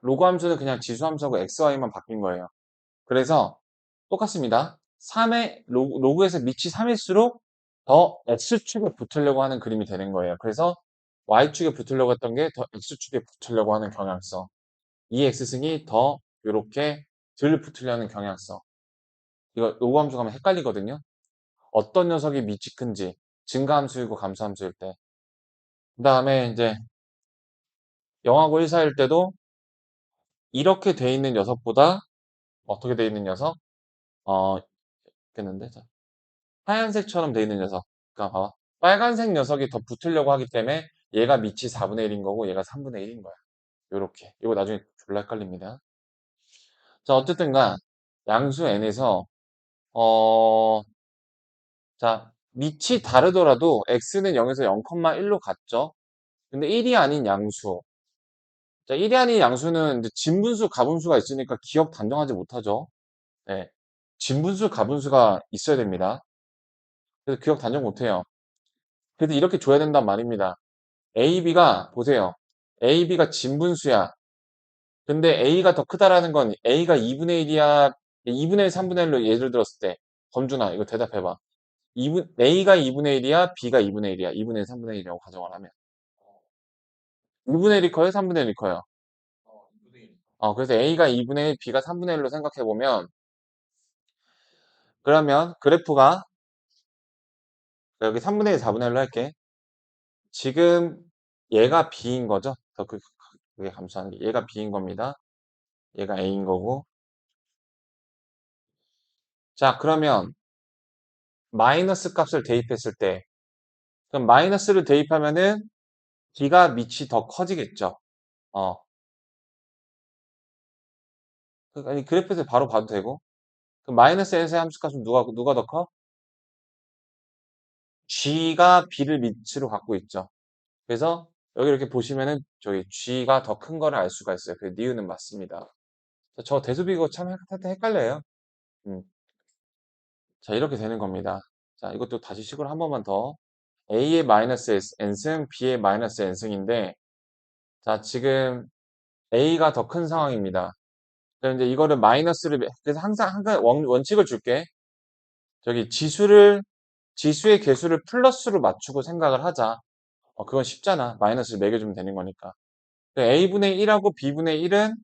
로그 함수는 그냥 지수 함수하고 xy만 바뀐 거예요. 그래서 똑같습니다. 3의 로그에서 밑이 3일수록 더 x축에 붙으려고 하는 그림이 되는 거예요. 그래서 y축에 붙으려고 했던 게 더 x축에 붙으려고 하는 경향성. 이 x승이 더 이렇게 덜 붙으려는 경향성. 이거 로그 함수 가면 헷갈리거든요. 어떤 녀석이 밑이 큰지 증가함수이고 감소함수일 때. 그 다음에 이제 영하고 1사일 때도 이렇게 돼 있는 녀석보다 어떻게 돼 있는 녀석? 어, 됐는데. 자, 하얀색처럼 돼 있는 녀석. 그러니까 봐봐. 빨간색 녀석이 더 붙으려고 하기 때문에 얘가 밑이 4분의 1인 거고 얘가 3분의 1인 거야. 요렇게. 이거 나중에 졸라 헷갈립니다. 자, 어쨌든간 양수 n에서 어, 자, 밑이 다르더라도 x는 0에서 0,1로 갔죠. 근데 1이 아닌 양수. 자, 1이 아닌 양수는 이제 진분수, 가분수가 있으니까 기억 단정하지 못하죠. 네. 진분수, 가분수가 있어야 됩니다. 그래서 기억 단정 못해요. 그래도 이렇게 줘야 된단 말입니다. A, B가, 보세요. A, B가 진분수야. 근데 A가 더 크다라는 건 A가 2분의 1이야, 2분의 1, 3분의 1로 예를 들었을 때. 범준아, 이거 대답해봐. A가 2분의 1이야, B가 2분의 1이야. 2분의 1, 3분의 1이라고 가정을 하면. 2분의 1이 커요? 3분의 1이 커요? 그래서 A가 2분의 1, B가 3분의 1로 생각해보면, 그러면 그래프가, 여기 3분의 1, 4분의 1로 할게. 지금 얘가 B인 거죠? 그게 감소하는 게. 얘가 B인 겁니다. 얘가 A인 거고. 자, 그러면 마이너스 값을 대입했을 때, 그럼 마이너스를 대입하면은 B가 밑이 더 커지겠죠? 어. 아니, 그래프에서 바로 봐도 되고. 그럼 마이너스에서의 함수값은 누가 더 커? G가 B를 밑으로 갖고 있죠. 그래서 여기 이렇게 보시면은 저기 G가 더 큰 거를 알 수가 있어요. 그래서 니은은 맞습니다. 저 대수비 이거 참 헷갈려요. 음. 자, 이렇게 되는 겁니다. 자, 이것도 다시 식으로 한 번만 더. A의 마이너스 n승, B의 마이너스 n승인데, 자, 지금 A가 더 큰 상황입니다. 그럼 이제 이거를 그래서 항상 원칙을 줄게. 저기 지수의 개수를 플러스로 맞추고 생각을 하자. 그건 쉽잖아. 마이너스를 매겨주면 되는 거니까. A분의 1하고 B분의 1은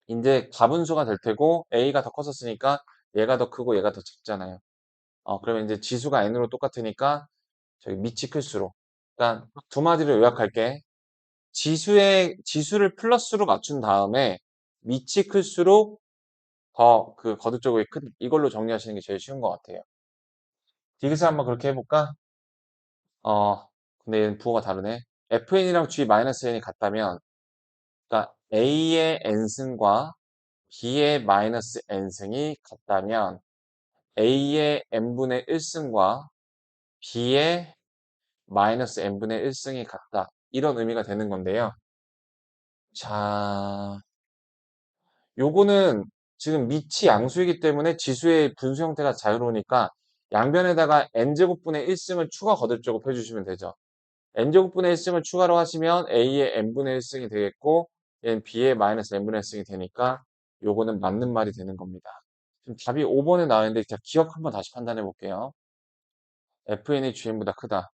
이제 가분수가 될 테고, A가 더 컸었으니까 얘가 더 크고 얘가 더 작잖아요. 그러면 이제 지수가 N으로 똑같으니까 저기 밑이 클수록. 그러니까 두 마디로 요약할게. 지수를 플러스로 맞춘 다음에 밑이 클수록 더 그 거듭적이 큰, 이걸로 정리하시는 게 제일 쉬운 것 같아요. 디귿을 한번 그렇게 해볼까? 근데 얘는 부호가 다르네. fn이랑 g-n이 같다면, 그러니까 a의 n승과 b의 마이너스 n승이 같다면 a의 n분의 1승과 b의 마이너스 n분의 1승이 같다. 이런 의미가 되는 건데요. 자, 요거는 지금 밑이 양수이기 때문에 지수의 분수 형태가 자유로우니까 양변에다가 n제곱분의 1승을 추가 거듭제곱 해주시면 되죠. n제곱분의 1승을 추가로 하시면 a의 n분의 1승이 되겠고 얘는 b의 마이너스 n분의 1승이 되니까 요거는 맞는 말이 되는 겁니다. 지금 답이 5번에 나왔는데 자, 기억 한번 다시 판단해 볼게요. fn이 gn보다 크다.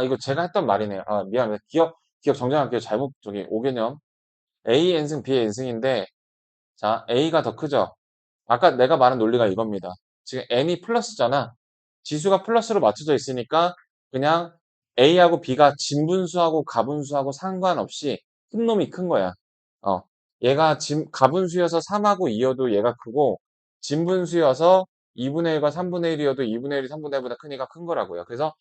이거 제가 했던 말이네요. 미안합니다. 기억 정정할게요. 저기 5개념. a n승 b n승인데 자, A가 더 크죠? 아까 내가 말한 논리가 이겁니다. 지금 N이 플러스잖아. 지수가 플러스로 맞춰져 있으니까 그냥 A하고 B가 진분수하고 가분수하고 상관없이 큰 놈이 큰 거야. 어, 얘가 가분수여서 3하고 2여도 얘가 크고 진분수여서 2분의 1과 3분의 1이어도 2분의 1이 3분의 1보다 크니까 큰 거라고요. 그래서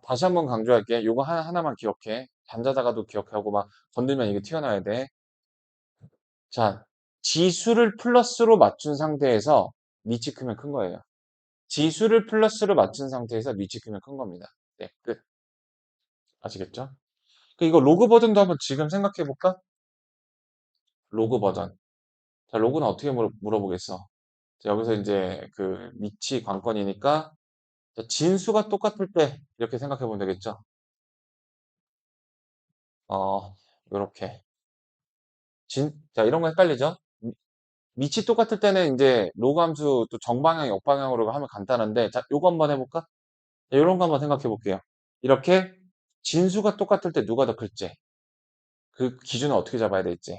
다시 한번 강조할게. 요거 하나만 기억해. 잠자다가도 기억하고 막 건들면 이게 튀어나와야 돼. 자, 지수를 플러스로 맞춘 상태에서 밑이 크면 큰 거예요. 지수를 플러스로 맞춘 상태에서 밑이 크면 큰 겁니다. 네, 끝. 아시겠죠? 이거 로그 버전도 한번 지금 생각해 볼까? 로그 버전. 자, 로그는 어떻게 물어보겠어? 자, 여기서 이제 그 밑이 관건이니까 자, 진수가 똑같을 때 이렇게 생각해 보면 되겠죠? 요렇게. 자, 이런 거 헷갈리죠? 밑이 똑같을 때는 이제 로그 함수 또 정방향, 역방향으로 하면 간단한데 자, 요거 한번 해볼까? 이런 거 한번 생각해 볼게요. 이렇게 진수가 똑같을 때 누가 더 클지, 그 기준을 어떻게 잡아야 될지,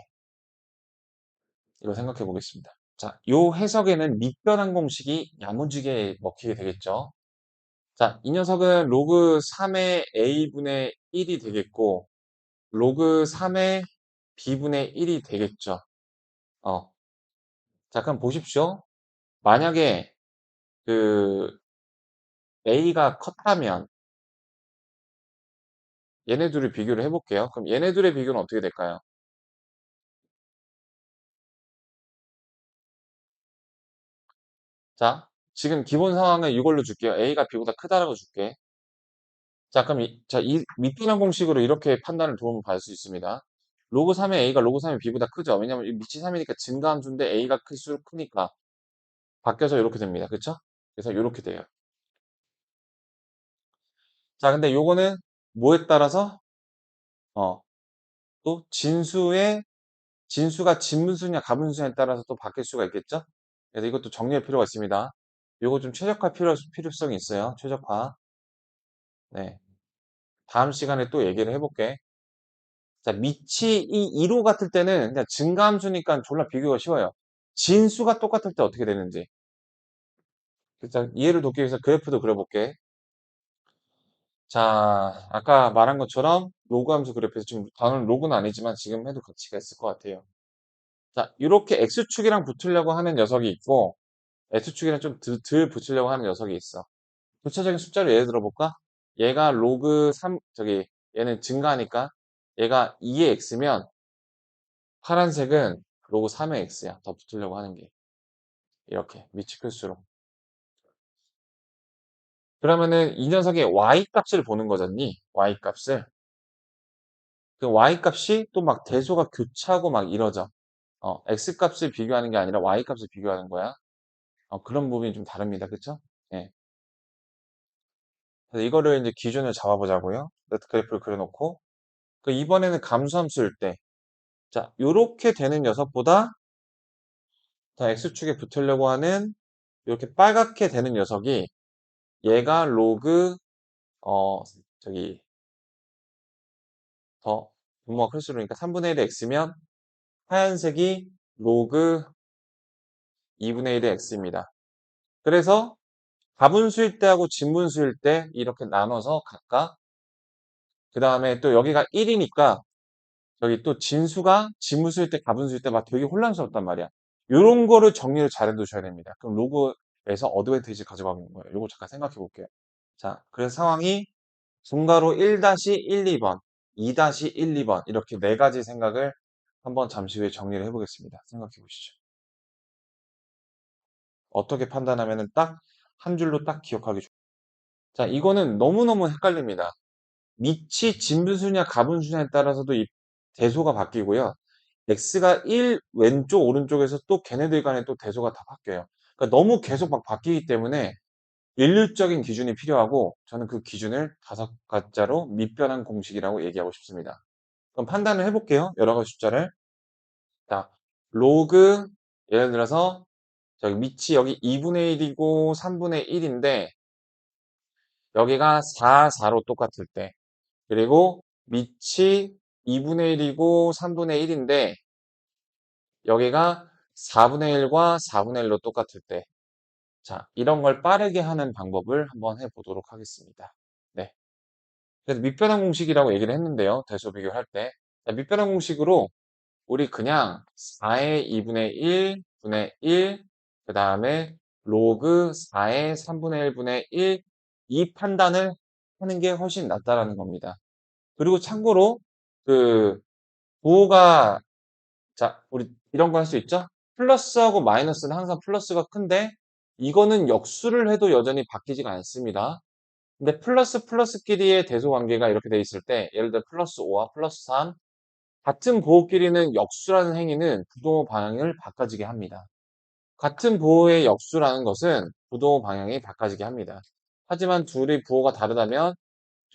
이거 생각해 보겠습니다. 자, 요 해석에는 밑변환 공식이 야무지게 먹히게 되겠죠. 자, 이 녀석은 로그 3의 a분의 1이 되겠고, 로그 3의 b분의 1이 되겠죠. 어, 자, 그럼 보십시오. 만약에 그 a가 컸다면 얘네 둘을 비교를 해볼게요. 그럼 얘네 둘의 비교는 어떻게 될까요? 자, 지금 기본 상황은 이걸로 줄게요. A가 B보다 크다라고 줄게. 자, 그럼 이 밑변환 공식으로 이렇게 판단을 도움을 받을 수 있습니다. 로그 3의 A가 로그 3의 B보다 크죠? 왜냐면 이 밑이 3이니까 증가함수인데 A가 클수록 크니까 바뀌어서 이렇게 됩니다. 그쵸? 그래서 이렇게 돼요. 자, 근데 요거는 뭐에 따라서 어, 또 진수가 진분수냐 가분수냐에 따라서 또 바뀔 수가 있겠죠? 그래서 이것도 정리할 필요가 있습니다. 요거 좀 최적화 필요성이 있어요. 최적화. 네. 다음 시간에 또 얘기를 해볼게. 자, 밑이 이 2로 같을 때는 그냥 증가함수니까 졸라 비교가 쉬워요. 진수가 똑같을 때 어떻게 되는지. 일단 이해를 돕기 위해서 그래프도 그려볼게. 자, 아까 말한 것처럼 로그 함수 그래프에서 지금 단어는 로그는 아니지만 지금 해도 가치가 있을 것 같아요. 자, 이렇게 X축이랑 붙으려고 하는 녀석이 있고 X축이랑 좀 덜 붙으려고 하는 녀석이 있어. 구체적인 숫자로 예를 들어볼까? 얘가 로그 3, 얘는 증가하니까 얘가 2의 X면 파란색은 로그 3의 x야. 더 붙으려고 하는 게. 이렇게 밑이 클수록. 그러면은 이 녀석의 y 값을 보는 거잖니? y 값을. 그 y 값이 또 막 대소가 교차하고 막 이러죠. x 값을 비교하는 게 아니라 y 값을 비교하는 거야. 그런 부분이 좀 다릅니다. 그쵸? 예. 그래서 이거를 이제 기준을 잡아보자고요. 그래프를 그려놓고. 그 이번에는 감수함수일 때. 자, 요렇게 되는 녀석보다 더 x축에 붙으려고 하는 이렇게 빨갛게 되는 녀석이 얘가 로그 어 저기 더 분모가 클수록이니까 3분의 1의 x면 하얀색이 로그 2분의 1의 x입니다. 그래서 가분수일 때하고 진분수일 때 이렇게 나눠서 각각 그 다음에 또 여기가 1이니까 저기 또 진수가 진분수일 때 가분수일 때 막 되게 혼란스럽단 말이야. 요런 거를 정리를 잘 해두셔야 됩니다. 그럼 로그에서 어드밴티지 가져가는 거예요. 요거 잠깐 생각해 볼게요. 자, 그래서 상황이 분가로 1-1, 2번, 2-1, 2번 이렇게 네 가지 생각을 한번 잠시 후에 정리를 해보겠습니다. 생각해 보시죠. 어떻게 판단하면은 딱 한 줄로 딱 기억하기 좋아요. 자, 이거는 너무너무 헷갈립니다. 밑이 진분수냐 가분수냐에 따라서도 이 대소가 바뀌고요. x가 1 왼쪽 오른쪽에서 또 걔네들 간에 또 대소가 다 바뀌어요. 그러니까 너무 계속 막 바뀌기 때문에 일률적인 기준이 필요하고 저는 그 기준을 5가자로 밑변환 공식이라고 얘기하고 싶습니다. 그럼 판단을 해볼게요. 여러 가지 숫자를. 자, 로그 예를 들어서 저기 밑이 여기 2분의 1이고 3분의 1인데 여기가 4, 4로 똑같을 때 그리고 밑이 2분의 1이고 3분의 1인데 여기가 4분의 1과 4분의 1로 똑같을 때 자, 이런 걸 빠르게 하는 방법을 한번 해보도록 하겠습니다. 네. 그래서 밑변환 공식이라고 얘기를 했는데요. 대소 비교할 때. 자, 밑변환 공식으로 우리 그냥 4의 2분의 1 분의 1, 그 다음에 로그 4의 3분의 1분의 1, 이 판단을 하는 게 훨씬 낫다라는 겁니다. 그리고 참고로 그 부호가 자, 우리 이런 거 할 수 있죠? 플러스하고 마이너스는 항상 플러스가 큰데 이거는 역수를 해도 여전히 바뀌지가 않습니다. 근데 플러스끼리의 대소 관계가 이렇게 돼 있을 때 예를 들어 플러스 5와 플러스 3 같은 부호끼리는 역수라는 행위는 부동호 방향을 바꿔지게 합니다. 같은 부호의 역수라는 것은 부동호 방향이 바꿔지게 합니다. 하지만 둘이 부호가 다르다면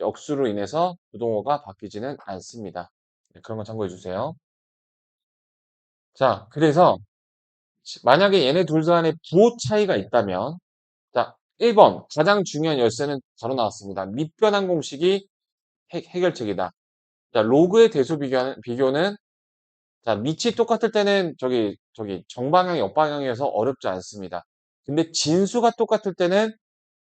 역수로 인해서 부동호가 바뀌지는 않습니다. 네, 그런 거 참고해 주세요. 자, 그래서 만약에 얘네 둘 간에 부호 차이가 있다면 자, 1번 가장 중요한 열쇠는 바로 나왔습니다. 밑변환 공식이 해결책이다. 자, 로그의 대소 비교는 자, 밑이 똑같을 때는 저기 정방향, 역방향이어서 어렵지 않습니다. 근데 진수가 똑같을 때는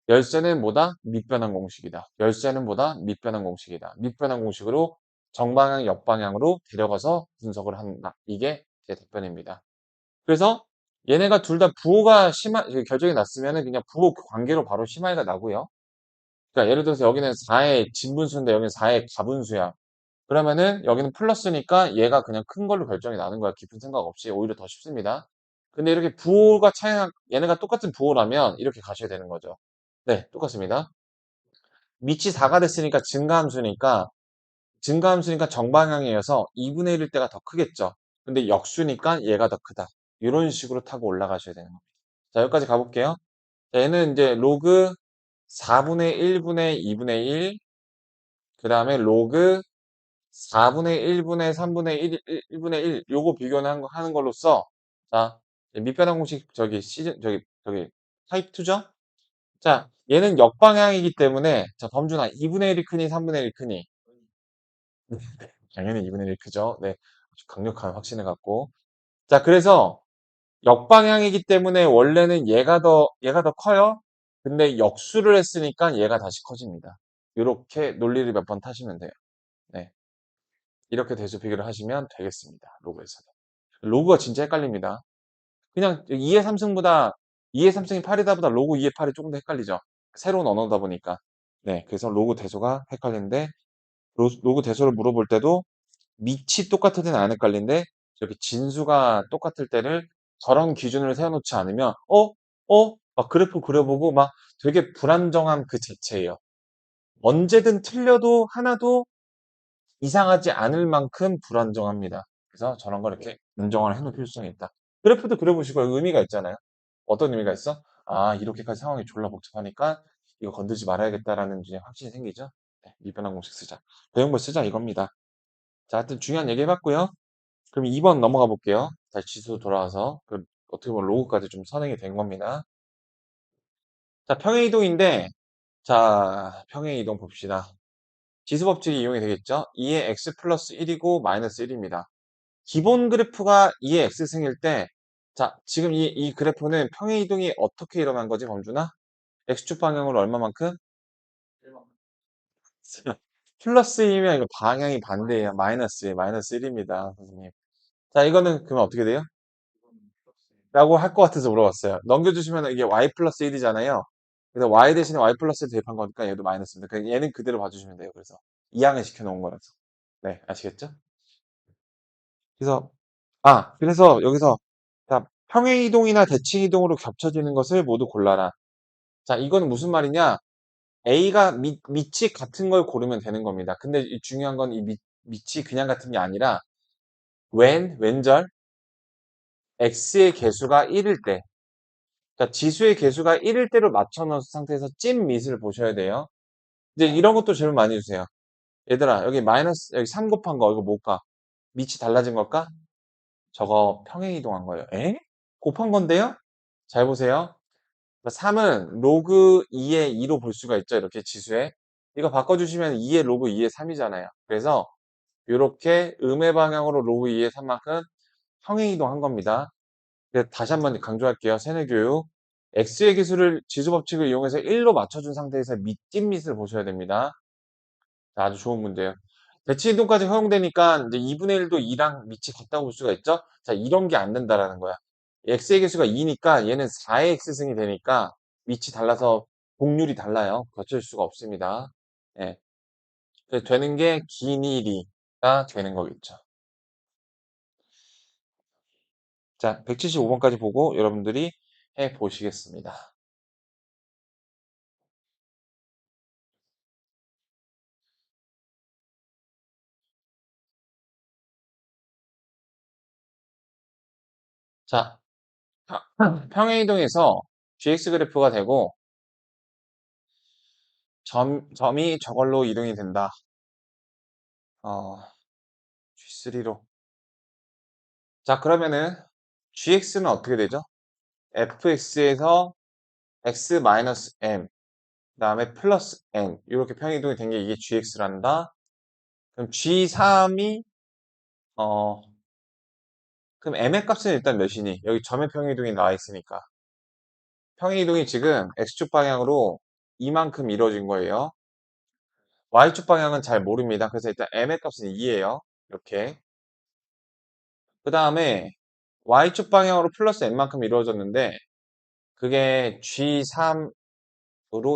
열쇠는 뭐다? 밑변환 공식이다. 열쇠는 뭐다? 밑변환 공식이다. 밑변환 공식으로 정방향, 역방향으로 데려가서 분석을 한다. 이게 제 답변입니다. 그래서 얘네가 둘 다 부호가 결정이 났으면은 그냥 부호 관계로 바로 심화가 나고요. 그러니까 예를 들어서 여기는 4의 진분수인데 여기는 4의 가분수야. 그러면은 여기는 플러스니까 얘가 그냥 큰 걸로 결정이 나는 거야. 깊은 생각 없이 오히려 더 쉽습니다. 근데 이렇게 부호가 얘네가 똑같은 부호라면 이렇게 가셔야 되는 거죠. 네, 똑같습니다. 밑이 4가 됐으니까 증가함수니까 정방향이어서 2분의 1일 때가 더 크겠죠. 근데 역수니까 얘가 더 크다. 이런 식으로 타고 올라가셔야 되는 겁니다. 자, 여기까지 가볼게요. 자, 얘는 이제 로그 4분의 1분의 2분의 1, 그 다음에 로그 4분의 1분의 3분의 1분의 1, 요거 비교는 하는 걸로써, 자, 밑변환 공식, 타입 2죠? 자, 얘는 역방향이기 때문에, 자, 범준아, 2분의 1이 크니, 3분의 1이 크니? 당연히 2분의 1이 크죠? 네. 아주 강력한 확신을 갖고. 자, 그래서 역방향이기 때문에 원래는 얘가 더 커요? 근데 역수를 했으니까 얘가 다시 커집니다. 이렇게 논리를 몇 번 타시면 돼요. 네. 이렇게 대수 비교를 하시면 되겠습니다. 로그에서는. 로그가 진짜 헷갈립니다. 그냥 2의 3승보다 2의 3승이 8이다보다 로그 2의 8이 조금 더 헷갈리죠. 새로운 언어다 보니까. 네, 그래서 로그 대소가 헷갈리는데 로그 대소를 물어볼 때도 밑이 똑같을 때는 안 헷갈린데 이렇게 진수가 똑같을 때를 저런 기준을 세워놓지 않으면 막 그래프 그려보고 막 되게 불안정한 그 자체예요. 언제든 틀려도 하나도 이상하지 않을 만큼 불안정합니다. 그래서 저런 걸 이렇게 인정을 해놓을 필요성이 있다. 그래프도 그려보시고 의미가 있잖아요. 어떤 의미가 있어? 아, 이렇게까지 상황이 졸라 복잡하니까 이거 건들지 말아야겠다라는 이제 확신이 생기죠. 네, 미변환 공식 쓰자. 배운 걸 쓰자 이겁니다. 자, 하여튼 중요한 얘기 해봤고요. 그럼 2번 넘어가 볼게요. 다시 지수 돌아와서. 어떻게 보면 로그까지 좀 선행이 된 겁니다. 자, 평행이동인데, 자, 평행이동 봅시다. 지수 법칙이 이용이 되겠죠? 2의 x 플러스 1이고 마이너스 1입니다. 기본 그래프가 2의 x승일 때, 자, 지금 이 그래프는 평행이동이 어떻게 일어난 거지, 범준아? x축 방향으로 얼마만큼? 플러스이면 이거 방향이 반대예요. 마이너스 1입니다, 선생님. 자, 이거는 그러면 어떻게 돼요? 라고 할 것 같아서 물어봤어요. 넘겨주시면 이게 y 플러스 1이잖아요. 그래서 y 대신에 y 플러스 1 대입한 거니까 얘도 마이너스입니다. 그냥 얘는 그대로 봐주시면 돼요. 그래서 이항을 시켜놓은 거라서. 네, 아시겠죠? 그래서, 그래서 여기서 자, 평행이동이나 대칭이동으로 겹쳐지는 것을 모두 골라라. 자, 이거는 무슨 말이냐? A가 밑이 같은 걸 고르면 되는 겁니다. 근데 중요한 건 이 밑이 그냥 같은 게 아니라 왼절 x의 개수가 1일 때, 그러니까 지수의 개수가 1일 때로 맞춰 놓은 상태에서 찐 밑을 보셔야 돼요. 이제 이런 것도 질문 많이 주세요. 얘들아, 여기 마이너스, 여기 3 곱한 거, 이거 뭘까? 밑이 달라진 걸까? 저거 평행이동한 거예요. 에? 곱한 건데요? 잘 보세요. 3은 로그 2의 2로 볼 수가 있죠. 이렇게 지수에. 이거 바꿔주시면 2의 로그 2의 3이잖아요. 그래서 이렇게 음의 방향으로 로그 2의 3만큼 평행이동한 겁니다. 다시 한번 강조할게요. 세뇌교육. x의 기술을 지수법칙을 이용해서 1로 맞춰준 상태에서 찐밑을 보셔야 됩니다. 자, 아주 좋은 문제예요. 대칭이동까지 허용되니까 이제 2분의 1도 2랑 밑이 같다고 볼 수가 있죠? 자, 이런 게 안 된다라는 거야. x의 개수가 2니까 얘는 4의 x승이 되니까 밑이 달라서 복률이 달라요. 거칠 수가 없습니다. 예. 그래서 되는 게 길이가 되는 거겠죠. 자, 175번까지 보고 여러분들이 해 보시겠습니다. 자, 평행이동에서 gx 그래프가 되고 점이 저걸로 이동이 된다. G3로. 자, 그러면은 gx는 어떻게 되죠? fx에서 x-m 그다음에 플러스 n 이렇게 평행이동이 된 게 이게 gx란다. 그럼 g3이 어 그럼 m의 값은 일단 몇이니? 여기 점의 평행이동이 나와 있으니까 평행이동이 지금 x축 방향으로 이만큼 이루어진 거예요. y축 방향은 잘 모릅니다. 그래서 일단 m의 값은 2예요. 이렇게. 그 다음에 y축 방향으로 플러스 n만큼 이루어졌는데 그게 G3으로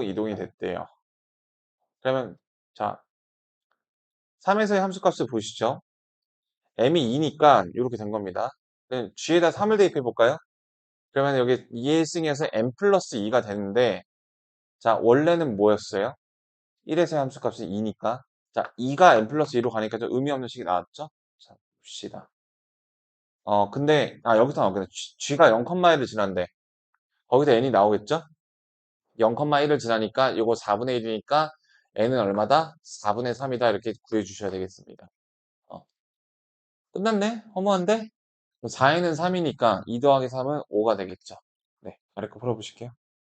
이동이 됐대요. 그러면 자 3에서의 함수값을 보시죠. m이 2니까 이렇게 된 겁니다. 그럼 G에다 3을 대입해 볼까요? 그러면 여기 2의 1승에서 m 플러스 2가 되는데 자 원래는 뭐였어요? 1에서의 함수값이 2니까 자 2가 m 플러스 2로 가니까 좀 의미 없는 식이 나왔죠? 자 봅시다. 근데 여기서 나오겠네. G가 0,1을 지난데 거기서 n이 나오겠죠? 0,1을 지나니까 이거 4분의 1이니까 n은 얼마다? 4분의 3이다 이렇게 구해주셔야 되겠습니다. 어, 끝났네? 허무한데? 4n은 3이니까 2 더하기 3은 5가 되겠죠. 네, 아래 거 풀어보실게요.